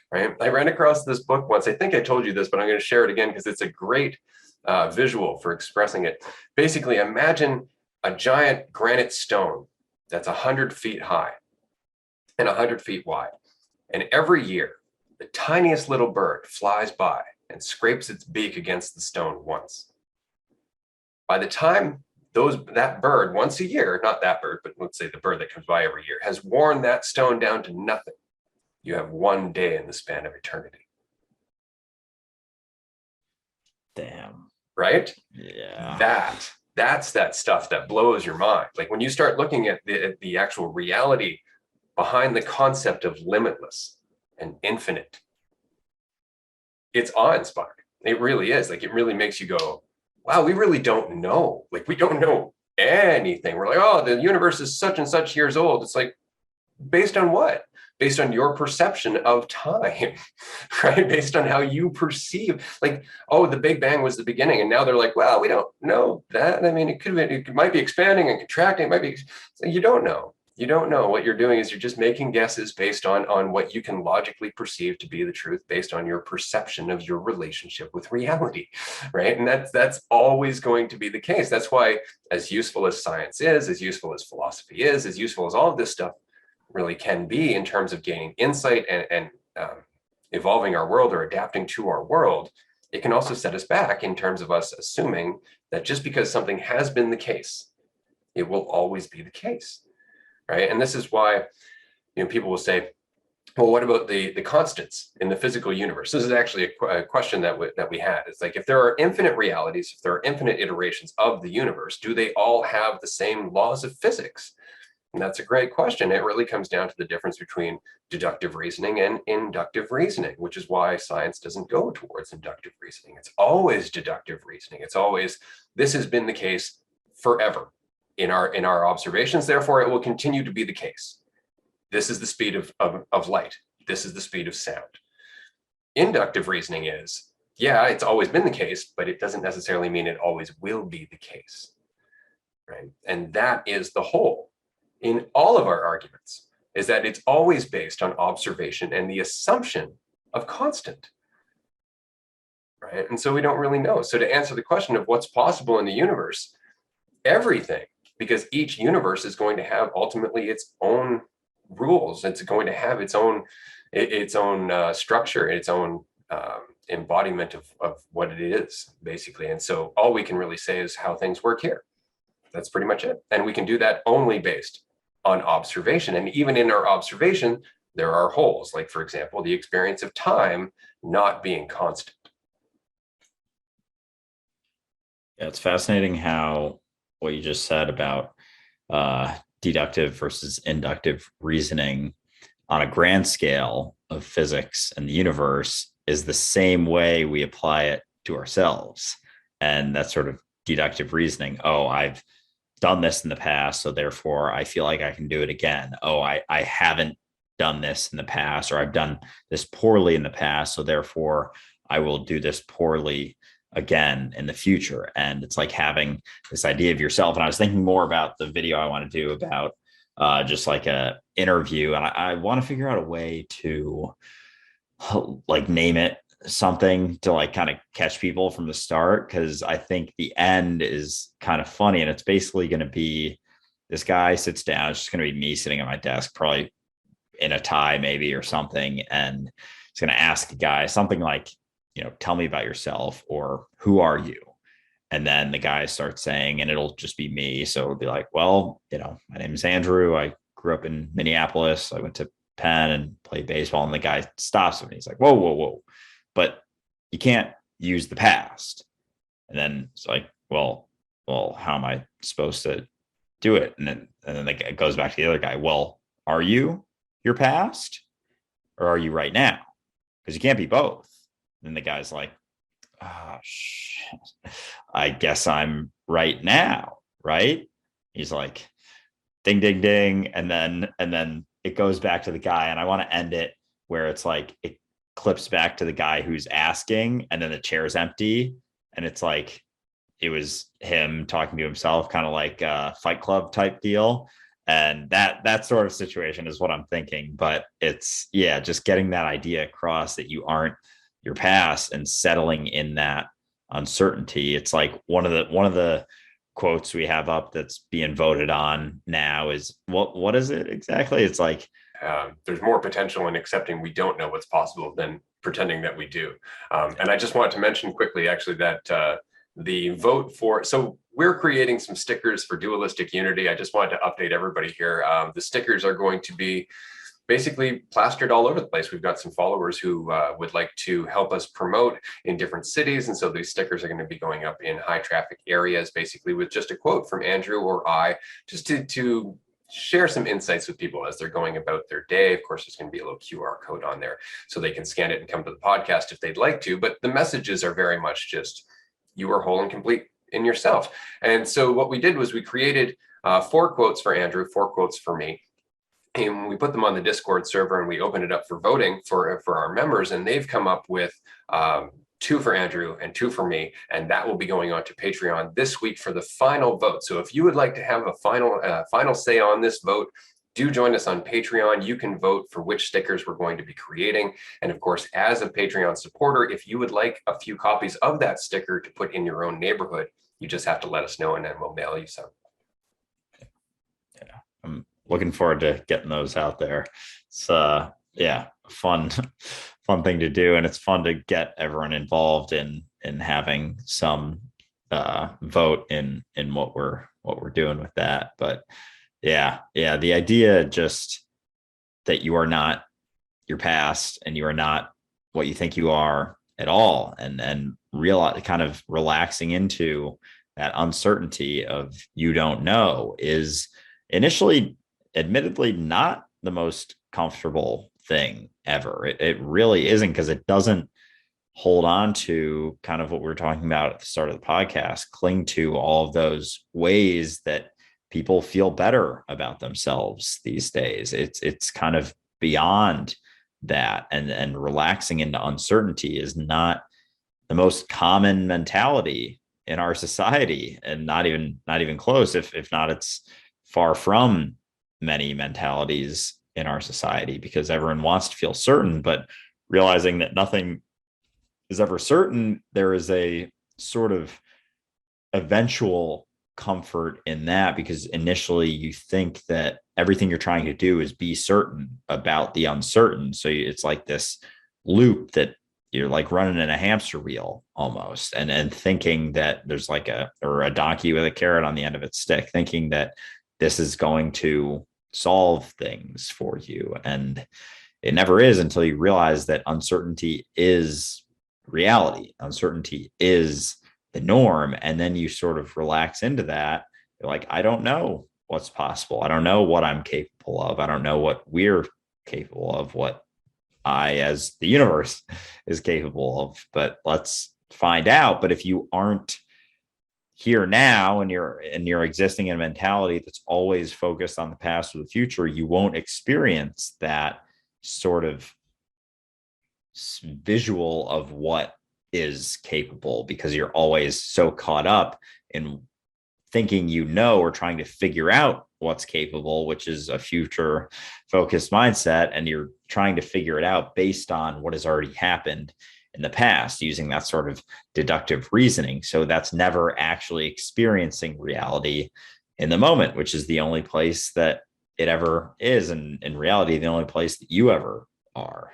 Right? I ran across this book once. I think I told you this, but I'm going to share it again because it's a great visual for expressing it. Basically, imagine a giant granite stone that's 100 feet high and 100 feet wide. And every year, the tiniest little bird flies by and scrapes its beak against the stone once. By the time that bird once a year, not that bird, but let's say the bird that comes by every year, has worn that stone down to nothing, you have one day in the span of eternity. Damn. Right? Yeah. That's that stuff that blows your mind. Like when you start looking at the actual reality behind the concept of limitless and infinite, it's awe-inspiring. It really is. Like, it really makes you go, wow, we really don't know. Like, we don't know anything. We're like, oh, the universe is such and such years old. It's like, based on what? Based on your perception of time, right? Based on how you perceive, like, oh, the Big Bang was the beginning. And now they're like, well, we don't know that. I mean, it might be expanding and contracting. It might be, you don't know. You don't know. What you're doing is you're just making guesses based on what you can logically perceive to be the truth, based on your perception of your relationship with reality, right? And that's always going to be the case. That's why, as useful as science is, as useful as philosophy is, as useful as all of this stuff really can be in terms of gaining insight and evolving our world or adapting to our world, it can also set us back in terms of us assuming that just because something has been the case, it will always be the case, right? And this is why, people will say, well, what about the constants in the physical universe? This is actually a question that we had. It's like, if there are infinite realities, if there are infinite iterations of the universe, do they all have the same laws of physics? And that's a great question. It really comes down to the difference between deductive reasoning and inductive reasoning, which is why science doesn't go towards inductive reasoning. It's always deductive reasoning. It's always, this has been the case forever in our observations, therefore it will continue to be the case. This is the speed of light. This is the speed of sound. Inductive reasoning is, yeah, it's always been the case, but it doesn't necessarily mean it always will be the case, right? And that is the whole in all of our arguments, is that it's always based on observation and the assumption of constant, right? And so we don't really know. So to answer the question of what's possible in the universe, everything, because each universe is going to have ultimately its own rules. It's going to have its own structure, its own embodiment of what it is, basically. And so all we can really say is how things work here. That's pretty much it. And we can do that only based on observation. And even in our observation, there are holes, like, for example, the experience of time not being constant. Yeah, it's fascinating how what you just said about deductive versus inductive reasoning on a grand scale of physics and the universe is the same way we apply it to ourselves. And that's sort of deductive reasoning. Oh, I've done this in the past, so therefore I feel like I can do it again. Oh, I haven't done this in the past, or I've done this poorly in the past, so therefore I will do this poorly again in the future. And it's like having this idea of yourself. And I was thinking more about the video I want to do about just like a interview, and I want to figure out a way to like name it something to like kind of catch people from the start, because I think the end is kind of funny, and it's basically going to be this guy sits down. It's just going to be me sitting at my desk, probably in a tie maybe or something, and it's going to ask the guy something like, tell me about yourself, or who are you? And then the guy starts saying, and it'll just be me. So it'll be like, well, my name is Andrew. I grew up in Minneapolis. I went to Penn and played baseball. And the guy stops him and he's like, whoa, whoa, whoa. But you can't use the past. And then it's like, well, how am I supposed to do it? And then it goes back to the other guy. Well, are you your past, or are you right now? Because you can't be both. And the guy's like, oh, shit. I guess I'm right now, right? He's like, ding, ding, ding. And then it goes back to the guy. And I want to end it where it's like it clips back to the guy who's asking, and then the chair's empty. And it's like it was him talking to himself, kind of like a Fight Club type deal. And that sort of situation is what I'm thinking. But it's, yeah, just getting that idea across that you aren't your past and settling in that uncertainty. It's like one of the quotes we have up that's being voted on now is what is it exactly? It's like there's more potential in accepting we don't know what's possible than pretending that we do. And I just wanted to mention quickly, actually, that the vote for, so we're creating some stickers for dualistic unity. I just wanted to update everybody here. The stickers are going to be basically plastered all over the place. We've got some followers who would like to help us promote in different cities. And so these stickers are going to be going up in high traffic areas, basically with just a quote from Andrew or I, just to share some insights with people as they're going about their day. Of course, there's going to be a little QR code on there so they can scan it and come to the podcast if they'd like to. But the messages are very much just, you are whole and complete in yourself. And so what we did was we created 4 quotes for Andrew, 4 quotes for me. And we put them on the Discord server, and we opened it up for voting for our members. And they've come up with 2 for Andrew and 2 for me. And that will be going on to Patreon this week for the final vote. So if you would like to have a final say on this vote, do join us on Patreon. You can vote for which stickers we're going to be creating. And of course, as a Patreon supporter, if you would like a few copies of that sticker to put in your own neighborhood, you just have to let us know, and then we'll mail you some. Yeah, looking forward to getting those out there. It's yeah, fun thing to do, and it's fun to get everyone involved in having some vote in what we're doing with that. But yeah, the idea just that you are not your past, and you are not what you think you are at all, and real kind of relaxing into that uncertainty of you don't know is initially admittedly not the most comfortable thing ever. It really isn't, because it doesn't hold on to kind of what we were talking about at the start of the podcast, cling to all of those ways that people feel better about themselves these days. It's kind of beyond that, and relaxing into uncertainty is not the most common mentality in our society, and not even close. If not, it's far from many mentalities in our society, because everyone wants to feel certain, but realizing that nothing is ever certain, there is a sort of eventual comfort in that, because initially you think that everything you're trying to do is be certain about the uncertain. So it's like this loop that you're like running in a hamster wheel almost, and thinking that there's like a donkey with a carrot on the end of its stick, thinking that this is going to solve things for you. And it never is, until you realize that uncertainty is reality. Uncertainty is the norm. And then you sort of relax into that. You're like, I don't know what's possible. I don't know what I'm capable of. I don't know what we're capable of, what I, as the universe, is capable of. But let's find out. But if you aren't here now and you're existing in a mentality that's always focused on the past or the future, you won't experience that sort of visual of what is capable, because you're always so caught up in thinking or trying to figure out what's capable, which is a future focused mindset. And you're trying to figure it out based on what has already happened in the past, using that sort of deductive reasoning. So that's never actually experiencing reality in the moment, which is the only place that it ever is. And in reality, the only place that you ever are.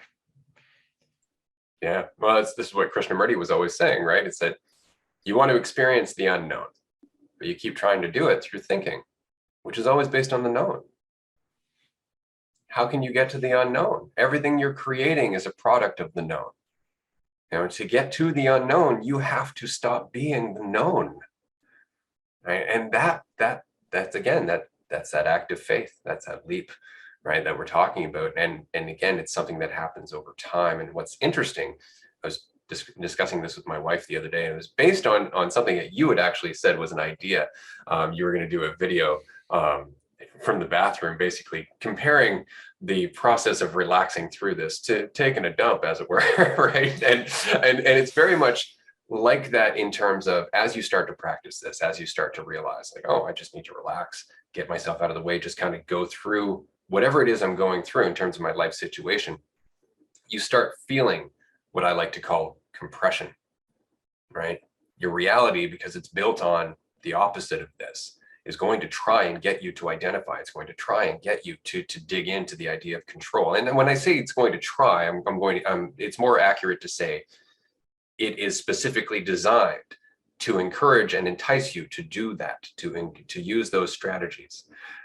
Yeah. Well, this is what Krishnamurti was always saying, right? It's that you want to experience the unknown, but you keep trying to do it through thinking, which is always based on the known. How can you get to the unknown? Everything you're creating is a product of the known. To get to the unknown, you have to stop being the known. Right? And that's again, that's that act of faith. That's that leap, right, that we're talking about. And again, it's something that happens over time. And what's interesting, I was discussing this with my wife the other day, and it was based on something that you had actually said was an idea. You were going to do a video from the bathroom, basically comparing the process of relaxing through this to taking a dump, as it were, right? And it's very much like that in terms of, as you start to practice this, as you start to realize, like, oh, I just need to relax, get myself out of the way, just kind of go through whatever it is I'm going through in terms of my life situation, you start feeling what I like to call compression, right? Your reality, because it's built on the opposite of this, is going to try and get you to identify. It's going to try and get you to dig into the idea of control. And when I say it's going to try, it's more accurate to say it is specifically designed to encourage and entice you to do that, to use those strategies.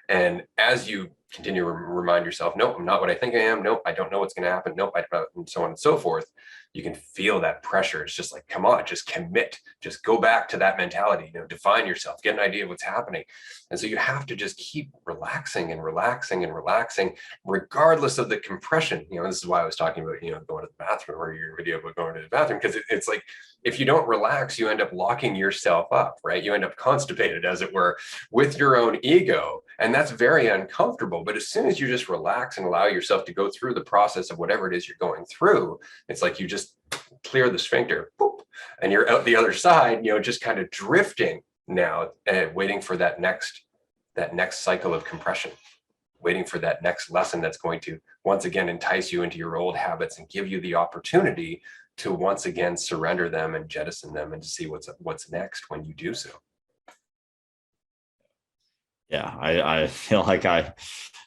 And as you continue to remind yourself, nope, I'm not what I think I am. Nope, I don't know what's going to happen. Nope, and so on and so forth. You can feel that pressure. It's just like, come on, just commit, just go back to that mentality, define yourself, get an idea of what's happening. And so you have to just keep relaxing and relaxing and relaxing, regardless of the compression. This is why I was talking about, going to the bathroom, or your video about going to the bathroom, because it's like, if you don't relax, you end up locking yourself up, right? You end up constipated, as it were, with your own ego. And that's very uncomfortable. But as soon as you just relax and allow yourself to go through the process of whatever it is you're going through, it's like you just clear the sphincter, boop, and you're out the other side, just kind of drifting now, waiting for that next cycle of compression, waiting for that next lesson that's going to once again entice you into your old habits and give you the opportunity to once again surrender them and jettison them, and to see what's next when you do so. Yeah, I feel like I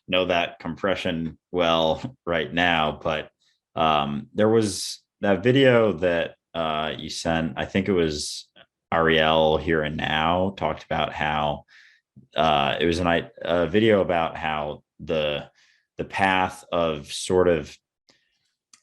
know that compression well right now, but there was that video that you sent. I think it was Ariel Here and Now talked about how it was a video about how the path of sort of,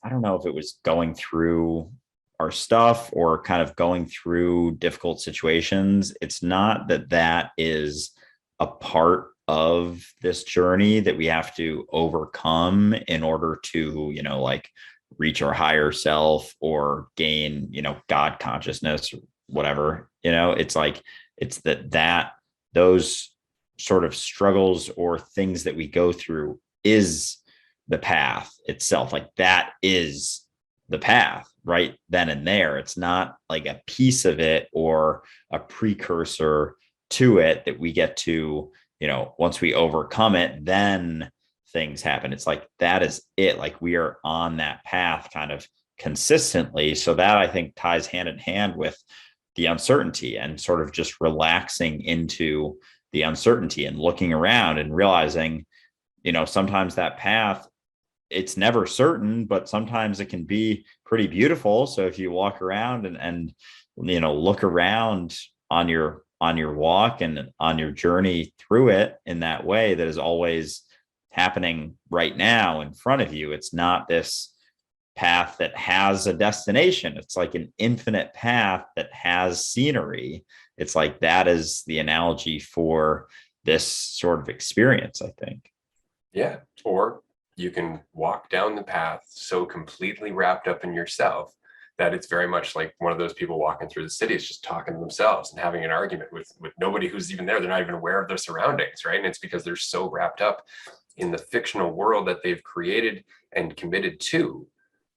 I don't know if it was going through our stuff or kind of going through difficult situations. It's not that is a part of this journey that we have to overcome in order to, like reach our higher self or gain, God consciousness, whatever, it's like, it's that those sort of struggles or things that we go through is the path itself. Like that is the path right then and there. It's not like a piece of it or a precursor to it that we get to, once we overcome it, then things happen. It's like, that is it. Like we are on that path kind of consistently. So that, I think, ties hand in hand with the uncertainty and sort of just relaxing into the uncertainty and looking around and realizing, sometimes that path, it's never certain, but sometimes it can be pretty beautiful. So if you walk around and look around on your walk and on your journey through it in that way, that is always happening right now in front of you. It's not this path that has a destination. It's like an infinite path that has scenery. It's like, that is the analogy for this sort of experience, I think. Yeah. Or you can walk down the path so completely wrapped up in yourself that it's very much like one of those people walking through the city is just talking to themselves and having an argument with nobody who's even there. They're not even aware of their surroundings, right? And it's because they're so wrapped up in the fictional world that they've created and committed to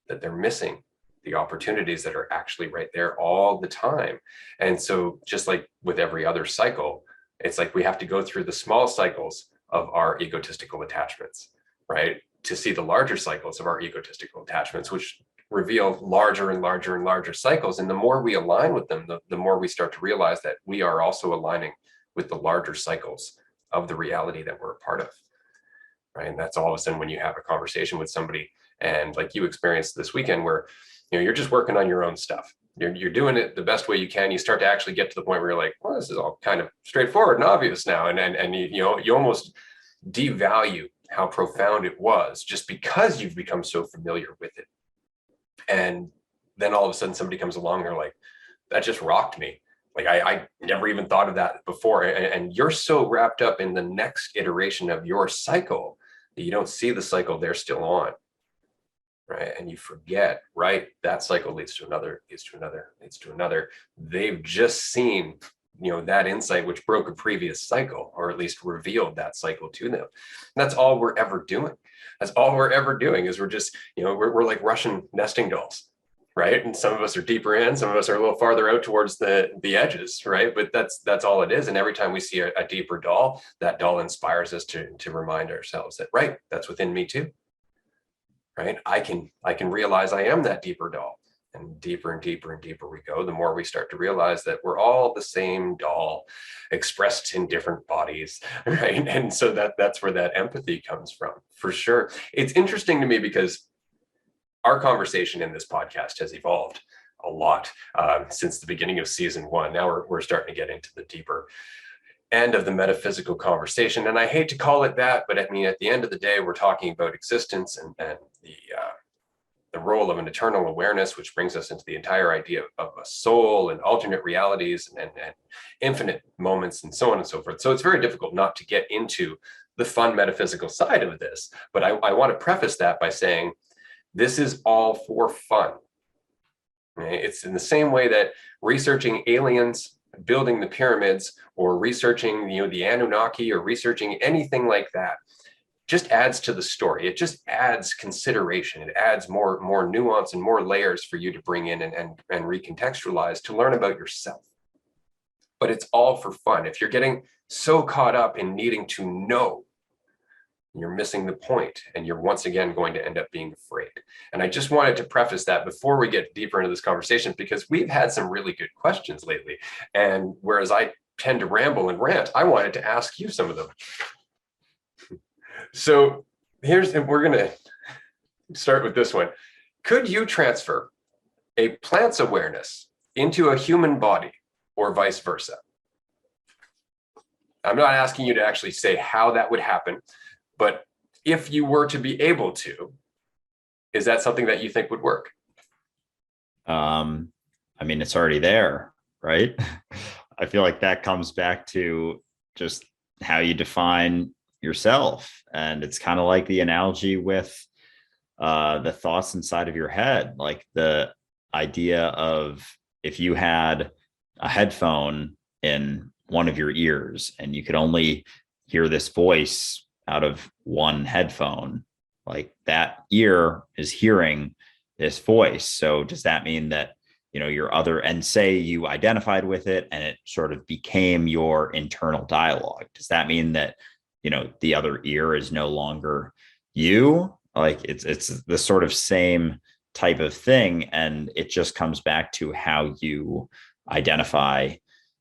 that they're missing the opportunities that are actually right there all the time. And so just like with every other cycle, it's like we have to go through the small cycles of our egotistical attachments, right? To see the larger cycles of our egotistical attachments, which reveal larger and larger and larger cycles. And the more we align with them, the more we start to realize that we are also aligning with the larger cycles of the reality that we're a part of, right? And that's all of a sudden when you have a conversation with somebody, and like you experienced this weekend where, you're just working on your own stuff. You're doing it the best way you can. You start to actually get to the point where you're like, well, this is all kind of straightforward and obvious now. And you almost devalue how profound it was just because you've become so familiar with it. And then all of a sudden somebody comes along and they're like, that just rocked me. Like I never even thought of that before. And you're so wrapped up in the next iteration of your cycle that you don't see the cycle they're still on. Right. And you forget, right? That cycle leads to another, leads to another, leads to another. They've just seen, that insight which broke a previous cycle, or at least revealed that cycle to them. And that's all we're ever doing. That's all we're ever doing is we're just, we're like Russian nesting dolls, right? And some of us are deeper in, some of us are a little farther out towards the edges, right? But that's all it is. And every time we see a deeper doll, that doll inspires us to remind ourselves that, right, that's within me too. Right? I can realize I am that deeper doll, and deeper and deeper and deeper we go, the more we start to realize that we're all the same doll expressed in different bodies, right? And so that's where that empathy comes from, for sure. It's interesting to me because our conversation in this podcast has evolved a lot since the beginning of season 1. Now we're starting to get into the deeper end of the metaphysical conversation. And I hate to call it that, but I mean, at the end of the day, we're talking about existence and the role of an eternal awareness, which brings us into the entire idea of a soul and alternate realities and infinite moments and so on and so forth. So it's very difficult not to get into the fun metaphysical side of this. But I want to preface that by saying this is all for fun. It's in the same way that researching aliens, building the pyramids, or researching the Anunnaki, or researching anything like that just adds to the story. It just adds consideration. It adds more nuance and more layers for you to bring in and recontextualize to learn about yourself. But it's all for fun. If you're getting so caught up in needing to know, you're missing the point, and you're once again going to end up being afraid. And I just wanted to preface that before we get deeper into this conversation, because we've had some really good questions lately. And whereas I tend to ramble and rant, I wanted to ask you some of them. So we're going to start with this one. Could you transfer a plant's awareness into a human body, or vice versa? I'm not asking you to actually say how that would happen, but if you were to be able to, is that something that you think would work? I mean, it's already there, right? I feel like that comes back to just how you define yourself. And it's kind of like the analogy with the thoughts inside of your head, like the idea of if you had a headphone in one of your ears and you could only hear this voice out of one headphone, like that ear is hearing this voice. So does that mean that, your other, and say you identified with it and it sort of became your internal dialogue, does that mean that, the other ear is no longer you? Like it's the sort of same type of thing. And it just comes back to how you identify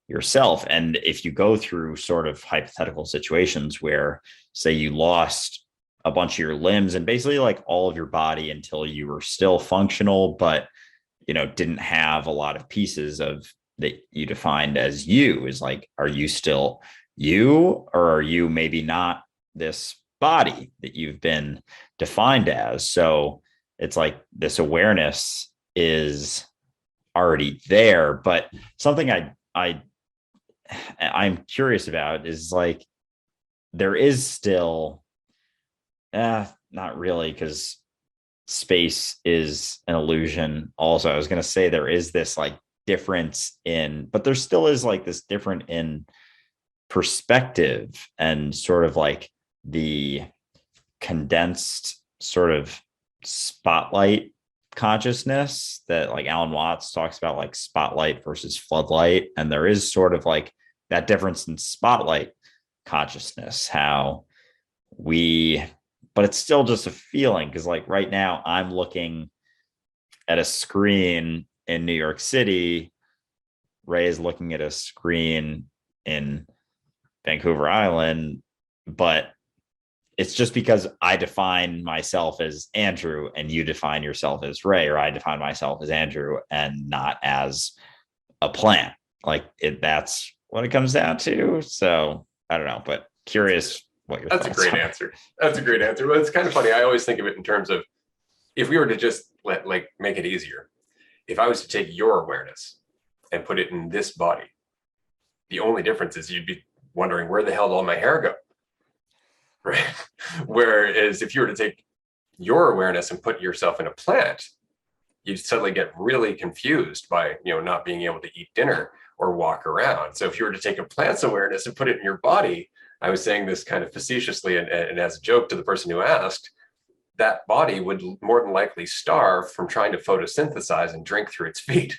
yourself. And if you go through sort of hypothetical situations where, say, you lost a bunch of your limbs and basically like all of your body until you were still functional, but didn't have a lot of pieces of that you defined as you, is like, are you still you, or are you maybe not this body that you've been defined as? So it's like this awareness is already there. But something I'm curious about is like, there is still Not really, because space is an illusion. Also, I was going to say there is this like difference in, but there still is like this different in perspective and sort of like the condensed sort of spotlight consciousness that like Alan Watts talks about, like spotlight versus floodlight. And there is sort of like that difference in spotlight consciousness, how we, but it's still just a feeling. Cause like right now I'm looking at a screen in New York City. Ray is looking at a screen in Vancouver Island, but it's just because I define myself as Andrew and you define yourself as Ray, or I define myself as Andrew and not as a plant. Like that's what it comes down to. So I don't know, but curious what your That's a thoughts great are. answer. That's a great answer. But it's kind of funny. I always think of it in terms of, if we were to just like make it easier, if I was to take your awareness and put it in this body, the only difference is you'd be wondering, where the hell did all my hair go? Right. Whereas if you were to take your awareness and put yourself in a plant, you'd suddenly get really confused by, not being able to eat dinner or walk around. So if you were to take a plant's awareness and put it in your body, I was saying this kind of facetiously and as a joke to the person who asked, that body would more than likely starve from trying to photosynthesize and drink through its feet.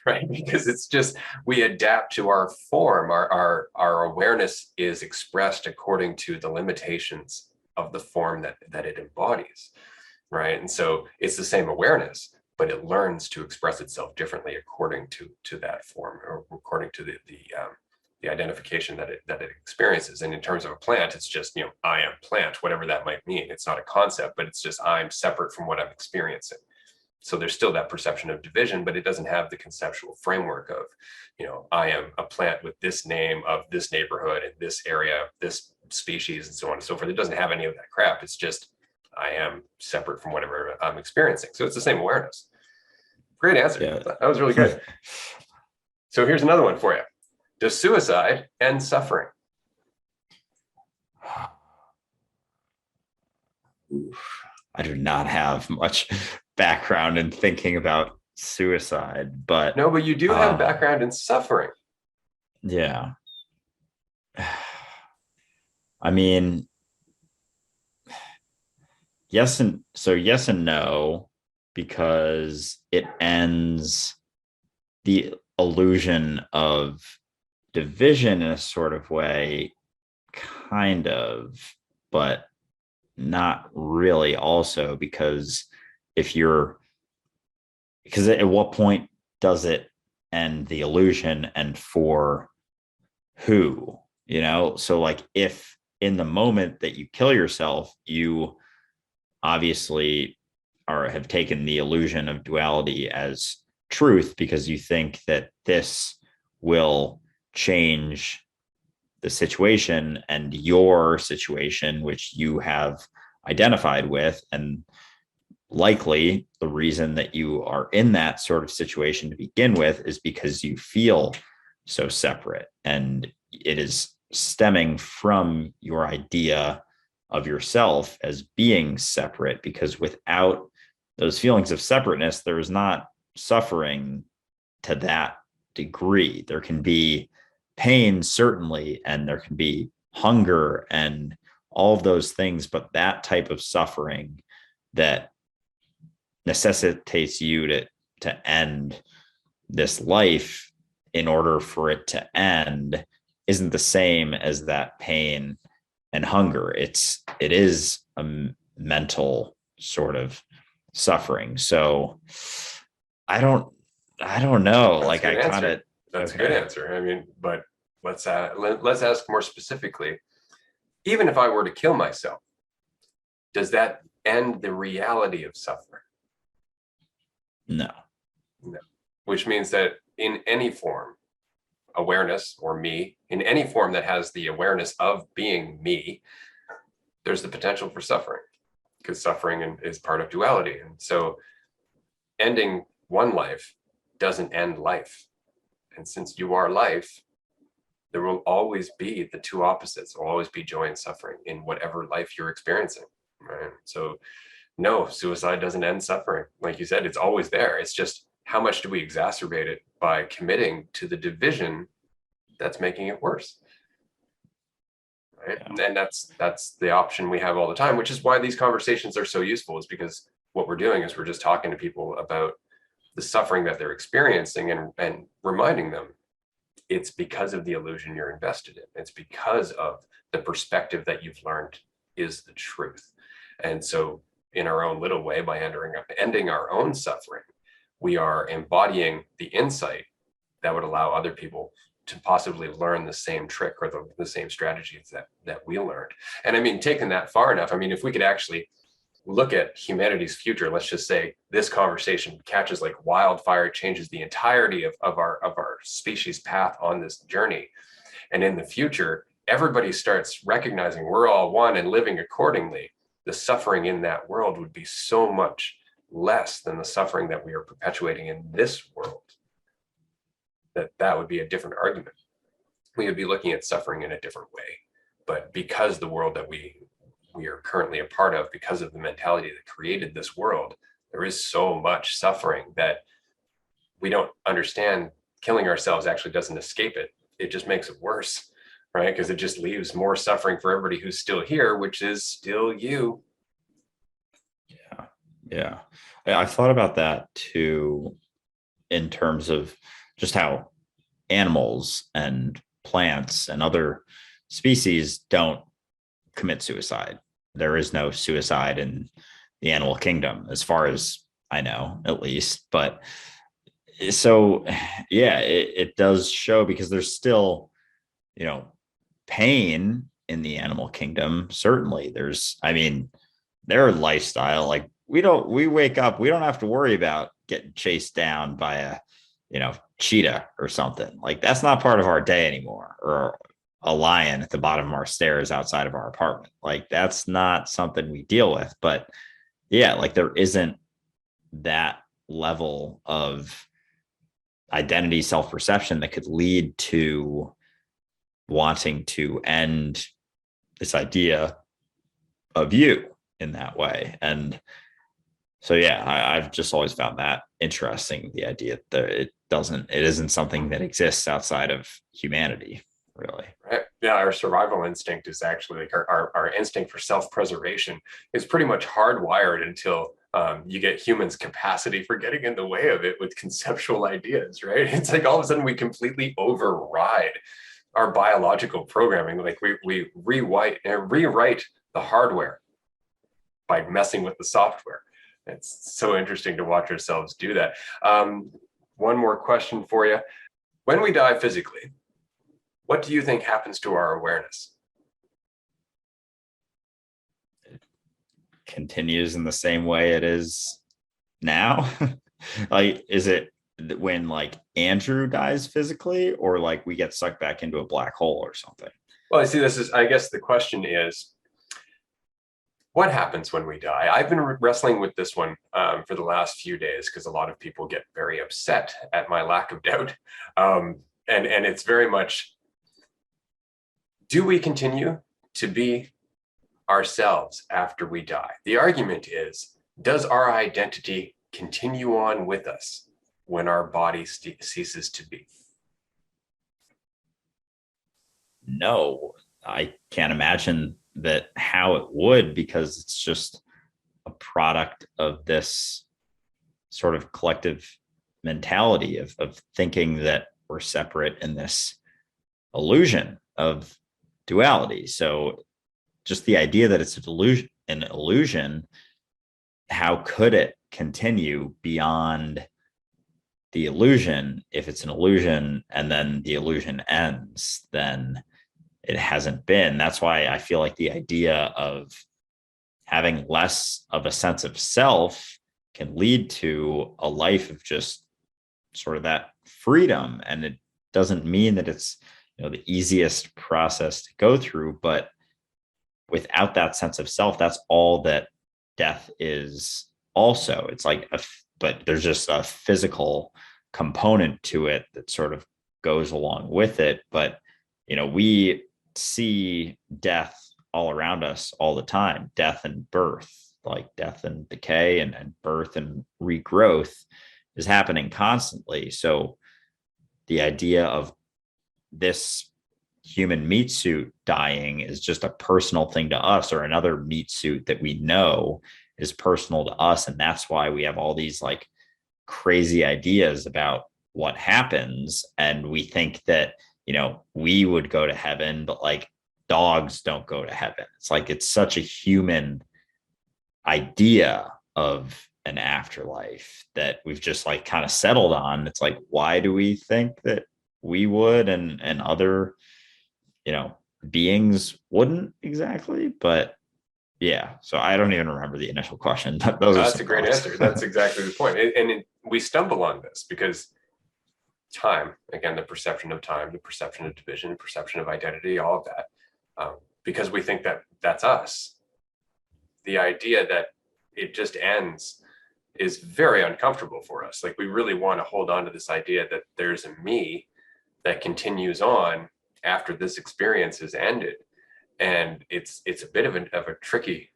Right? Because it's just, we adapt to our form. Our awareness is expressed according to the limitations of the form that it embodies. Right. And so it's the same awareness, but it learns to express itself differently according to that form, or according to the identification that it experiences. And in terms of a plant, it's just, I am plant, whatever that might mean. It's not a concept, but it's just, I'm separate from what I'm experiencing. So there's still that perception of division, but it doesn't have the conceptual framework of, I am a plant with this name of this neighborhood in this area, this species, and so on and so forth. It doesn't have any of that crap. It's just, I am separate from whatever I'm experiencing. So it's the same awareness. Great answer. Yeah. That was really good. So here's another one for you. Does suicide end suffering? I do not have much background in thinking about suicide, but No, but you do have a background in suffering. Yeah. I mean, yes and no, because it ends the illusion of division in a sort of way, kind of, but not really also, because if you're, because at what point does it end the illusion, and for who? So like if in the moment that you kill yourself, you obviously have taken the illusion of duality as truth, because you think that this will change the situation and your situation, which you have identified with. And likely the reason that you are in that sort of situation to begin with is because you feel so separate, and it is stemming from your idea of yourself as being separate, because without those feelings of separateness, there is not suffering to that degree. There can be pain, certainly, and there can be hunger and all of those things, but that type of suffering that necessitates you to end this life in order for it to end isn't the same as that pain and hunger. It is a mental sort of suffering. So I don't know. That's Like I kind of, that's a good answer. I mean, but let's ask more specifically. Even if I were to kill myself, does that end the reality of suffering? no. No. Which means that in any form, awareness or me, in any form that has the awareness of being me, there's the potential for suffering, because suffering is part of duality. And so ending one life doesn't end life. And since you are life, There will always be the two opposites. There will always be joy and suffering in whatever life you're experiencing, right? So no, suicide doesn't end suffering. Like you said, it's always there. It's just how much do we exacerbate it by committing to the division that's making it worse, right? Yeah. And that's the option we have all the time, which is why these conversations are so useful, is because what we're doing is we're just talking to people about the suffering that they're experiencing, and reminding them it's because of the illusion you're invested in. It's because of the perspective that you've learned is the truth. And so in our own little way, by ending our own suffering, we are embodying the insight that would allow other people to possibly learn the same trick or the same strategies that we learned. And I mean, taking that far enough, I mean, if we could actually look at humanity's future, let's just say this conversation catches like wildfire, it changes the entirety of our species path on this journey. And in the future, everybody starts recognizing we're all one and living accordingly. The suffering in that world would be so much less than the suffering that we are perpetuating in this world. That would be a different argument. We would be looking at suffering in a different way. But because the world that we are currently a part of, because of the mentality that created this world, there is so much suffering that we don't understand. Killing ourselves actually doesn't escape it. It just makes it worse, right? Because it just leaves more suffering for everybody who's still here, which is still you. Yeah. Yeah. I've thought about that too, in terms of just how animals and plants and other species don't commit suicide. There is no suicide in the animal kingdom, as far as I know, at least. But so, yeah, it does show, because there's still, pain in the animal kingdom. Certainly, I mean, their lifestyle, like we wake up, we don't have to worry about getting chased down by a, cheetah or something. Like, that's not part of our day anymore, or a lion at the bottom of our stairs outside of our apartment. Like, that's not something we deal with. But yeah, like, there isn't that level of identity self-perception that could lead to wanting to end this idea of you in that way. And so, yeah, I've just always found that interesting, the idea that it isn't something that exists outside of humanity, really. Right. Yeah, our survival instinct is actually like our instinct for self-preservation is pretty much hardwired until you get humans' capacity for getting in the way of it with conceptual ideas, right? It's like all of a sudden we completely override our biological programming. Like we rewrite the hardware by messing with the software. It's so interesting to watch ourselves do that. One more question for you. When we die physically, what do you think happens to our awareness? It continues in the same way it is now. Like, is it when like Andrew dies physically, or like we get sucked back into a black hole or something? Well, I see, I guess the question is, what happens when we die? I've been wrestling with this one for the last few days, because a lot of people get very upset at my lack of doubt. And it's very much, do we continue to be ourselves after we die? The argument is, does our identity continue on with us when our body ceases to be? No, I can't imagine that how it would, because it's just a product of this sort of collective mentality of thinking that we're separate in this illusion of duality. So just the idea that it's an illusion, how could it continue beyond the illusion? If it's an illusion and then the illusion ends, then it hasn't been. That's why I feel like the idea of having less of a sense of self can lead to a life of just sort of that freedom. And it doesn't mean that it's, the easiest process to go through, but without that sense of self, that's all that death is. Also, it's like but there's just a physical component to it that sort of goes along with it. But we see death all around us all the time, death and birth, like death and decay and birth and regrowth is happening constantly. So the idea of this human meat suit dying is just a personal thing to us, or another meat suit that we know is personal to us. And that's why we have all these like crazy ideas about what happens. And we think that, we would go to heaven, but like dogs don't go to heaven. It's like, it's such a human idea of an afterlife that we've just like kind of settled on. It's like, why do we think that we would and other, beings wouldn't exactly? But yeah, so I don't even remember the initial question, but those are That's some a great thoughts. answer. That's exactly the point. We stumble on this because time, again, the perception of time, the perception of division, perception of identity, all of that, because we think that that's us. The idea that it just ends is very uncomfortable for us. Like, we really want to hold on to this idea that there's a me that continues on after this experience is ended. And it's a bit of a tricky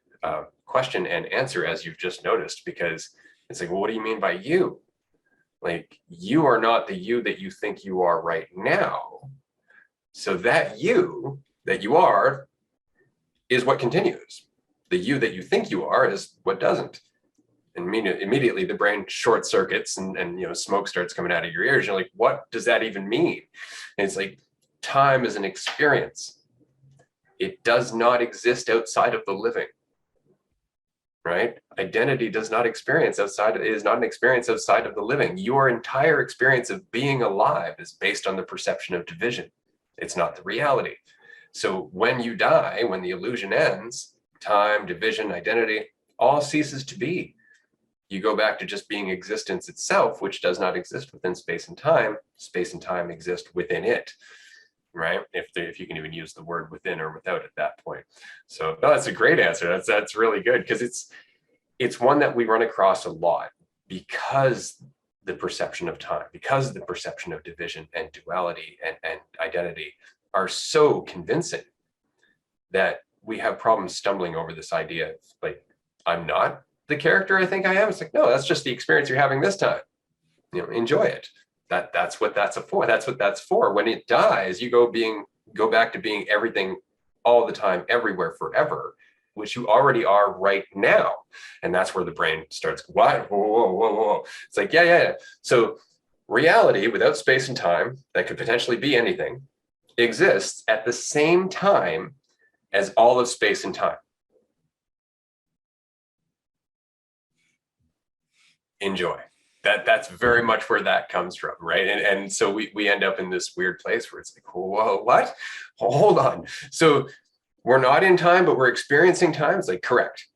question and answer, as you've just noticed, because it's like, well, what do you mean by you? Like, you are not the you that you think you are right now. So that you that you are is what continues. The you that you think you are is what doesn't. And immediately the brain short circuits and smoke starts coming out of your ears. You're like, what does that even mean? And it's like, time is an experience. It does not exist outside of the living, right? Identity does not experience outside, it is not an experience outside of the living. Your entire experience of being alive is based on the perception of division. It's not the reality. So when you die, when the illusion ends, time, division, identity, all ceases to be. You go back to just being existence itself, which does not exist within space and time. Space and time exist within it, right? If you can even use the word within or without at that point. So no, that's a great answer. That's really good, because it's one that we run across a lot, because the perception of time, because the perception of division and duality and identity are so convincing that we have problems stumbling over this idea of, like, I'm not the character I think I am. It's like, no, that's just the experience you're having this time. Enjoy it. That's what that's for. That's what that's for. When it dies, you go back to being everything all the time, everywhere, forever, which you already are right now. And that's where the brain starts, what? Whoa, whoa, whoa, whoa. It's like, yeah. So reality without space and time, that could potentially be anything, exists at the same time as all of space and time. Enjoy. That's very much where that comes from, right? And so we end up in this weird place where it's like, whoa, what? Hold on. So we're not in time, but we're experiencing time. It's like, correct.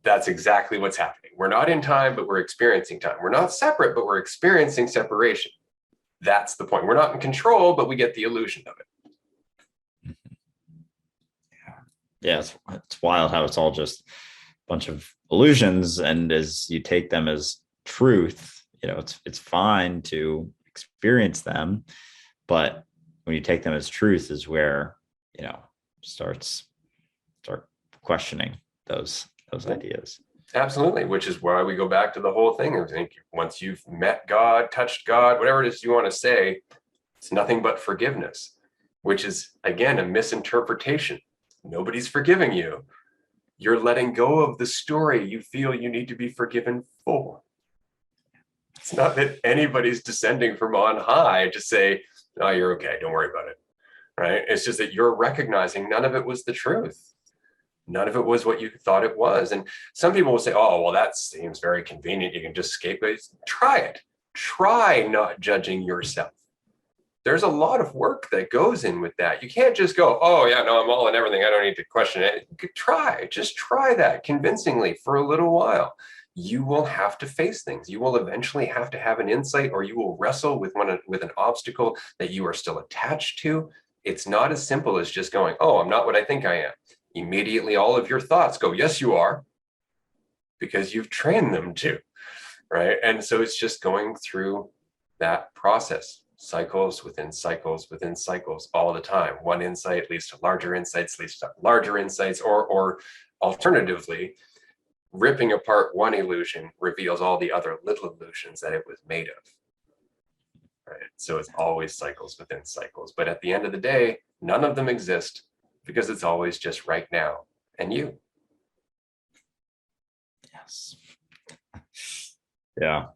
That's exactly what's happening. We're not in time, but we're experiencing time. We're not separate, but we're experiencing separation. That's the point. We're not in control, but we get the illusion of it. Yeah, it's wild how it's all just a bunch of illusions, and as you take them as truth, it's fine to experience them, but when you take them as truth is where start questioning those ideas. Absolutely, which is why we go back to the whole thing. I think once you've met God, touched God, whatever it is you want to say, it's nothing but forgiveness, which is, again, a misinterpretation. Nobody's forgiving you. You're letting go of the story you feel you need to be forgiven for. It's not that anybody's descending from on high to say, oh, you're okay, don't worry about it, right? It's just that you're recognizing none of it was the truth. None of it was what you thought it was. And some people will say, oh, well, that seems very convenient. You can just escape it. Try it. Try not judging yourself. There's a lot of work that goes in with that. You can't just go, oh, yeah, no, I'm all in everything. I don't need to question it. Just try that convincingly for a little while. You will have to face things. You will eventually have to have an insight, or you will wrestle with an obstacle that you are still attached to. It's not as simple as just going, oh, I'm not what I think I am. Immediately, all of your thoughts go, yes, you are, because you've trained them to, right? And so it's just going through that process. cycles within cycles within cycles all the time. One insight leads to larger insights, or alternatively, ripping apart one illusion reveals all the other little illusions that it was made of. Right? So it's always cycles within cycles. But at the end of the day, none of them exist because it's always just right now and you. Yes. Yeah.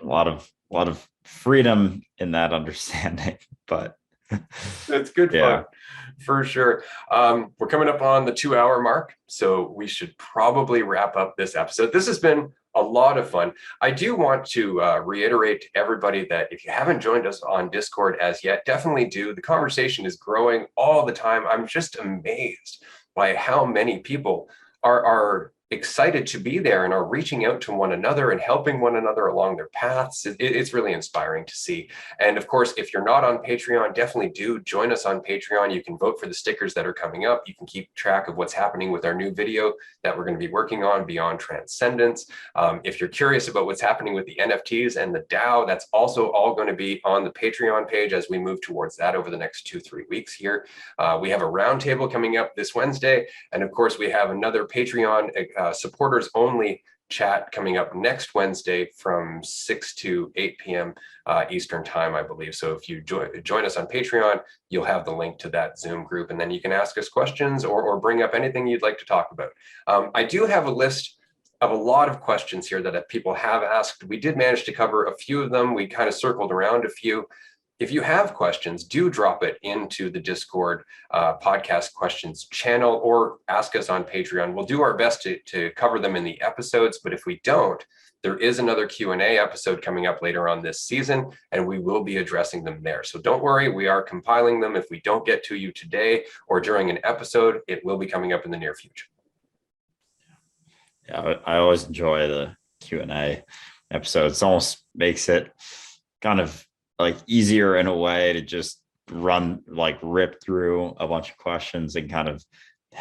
A lot of freedom in that understanding, but it's good fun for sure. We're coming up on the 2-hour mark, so we should probably wrap up this episode. This has been a lot of fun. I do want to reiterate to everybody that if you haven't joined us on Discord as yet, definitely do. The conversation is growing all the time. I'm just amazed by how many people are excited to be there and are reaching out to one another and helping one another along their paths. It's really inspiring to see. And of course, if you're not on Patreon, definitely do join us on Patreon. You can vote for the stickers that are coming up. You can keep track of what's happening with our new video that we're going to be working on, Beyond Transcendence. If you're curious about what's happening with the NFTs and the DAO, that's also all going to be on the Patreon page as we move towards that over the next 2-3 weeks here. We have a roundtable coming up this Wednesday. And of course, we have another Patreon supporters only chat coming up next Wednesday from 6 to 8 p.m. Eastern time, I believe. So if you join us on Patreon, you'll have the link to that Zoom group, and then you can ask us questions or bring up anything you'd like to talk about. I do have a list of a lot of questions here that people have asked. We did manage to cover a few of them. We kind of circled around a few. If you have questions, do drop it into the Discord podcast questions channel or ask us on Patreon. We'll do our best to cover them in the episodes, but if we don't, there is another Q&A episode coming up later on this season, and we will be addressing them there. So don't worry, we are compiling them. If we don't get to you today or during an episode, it will be coming up in the near future. Yeah, I always enjoy the Q&A episodes. It almost makes it kind of like easier in a way to just rip through a bunch of questions and kind of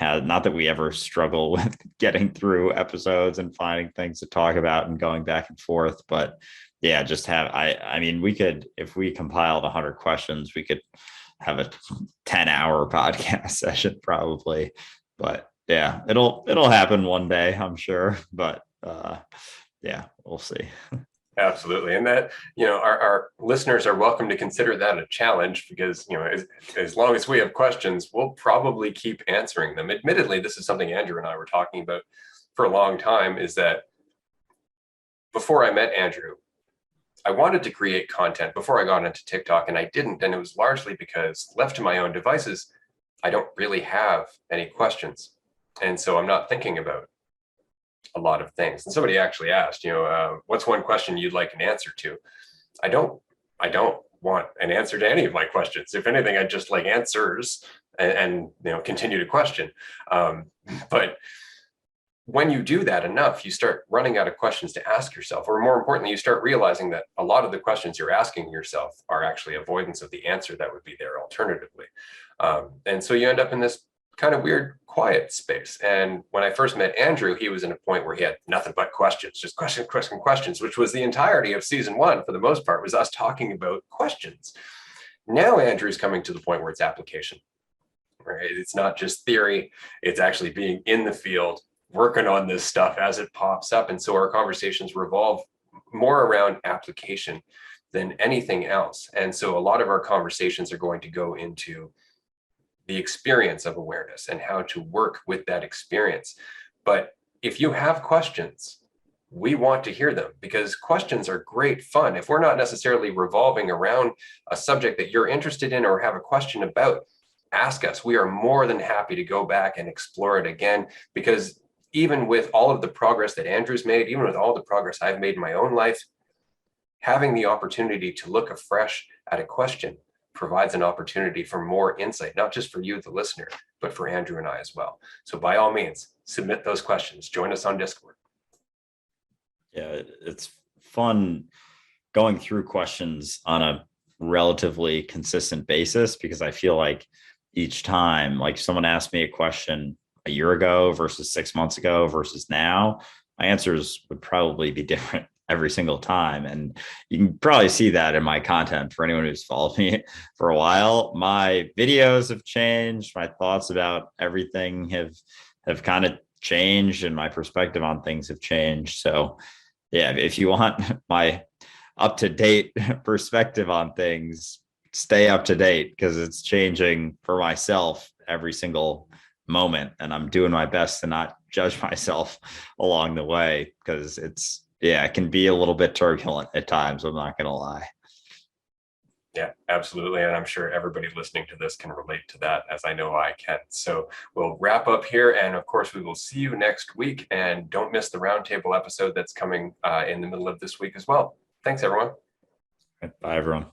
not that we ever struggle with getting through episodes and finding things to talk about and going back and forth, but yeah, just I mean, we could, if we compiled 100 questions, we could have a 10-hour podcast session probably, but yeah, it'll happen one day, I'm sure, but yeah, we'll see. Absolutely. And that, our listeners are welcome to consider that a challenge because, as long as we have questions, we'll probably keep answering them. Admittedly, this is something Andrew and I were talking about for a long time, is that before I met Andrew, I wanted to create content before I got into TikTok, and I didn't. And it was largely because, left to my own devices, I don't really have any questions. And so I'm not thinking about a lot of things. And somebody actually asked, what's one question you'd like an answer to? I don't want an answer to any of my questions. If anything, I'd just like answers and continue to question. But when you do that enough, you start running out of questions to ask yourself, or more importantly, you start realizing that a lot of the questions you're asking yourself are actually avoidance of the answer that would be there alternatively. And so you end up in this kind of weird quiet space. And when I first met Andrew, he was in a point where he had nothing but questions, just questions, which was the entirety of season 1 for the most part, was us talking about questions. Now Andrew's coming to the point where it's application, right? It's not just theory, it's actually being in the field, working on this stuff as it pops up. And so our conversations revolve more around application than anything else. And so a lot of our conversations are going to go into the experience of awareness and how to work with that experience. But if you have questions, we want to hear them, because questions are great fun. If we're not necessarily revolving around a subject that you're interested in or have a question about, ask us. We are more than happy to go back and explore it again, because even with all of the progress that Andrew's made, even with all the progress I've made in my own life, having the opportunity to look afresh at a question provides an opportunity for more insight, not just for you, the listener, but for Andrew and I as well. So by all means, submit those questions. Join us on Discord. Yeah, it's fun going through questions on a relatively consistent basis, because I feel like each time, like someone asked me a question a year ago versus 6 months ago versus now, my answers would probably be different every single time. And you can probably see that in my content for anyone who's followed me for a while. My videos have changed. My thoughts about everything have kind of changed, and my perspective on things have changed. So yeah, if you want my up to date perspective on things, stay up to date because it's changing for myself every single moment. And I'm doing my best to not judge myself along the way because yeah, it can be a little bit turbulent at times. I'm not going to lie. Yeah, absolutely. And I'm sure everybody listening to this can relate to that, as I know I can. So we'll wrap up here. And of course, we will see you next week. And don't miss the roundtable episode that's coming in the middle of this week as well. Thanks, everyone. Bye, everyone.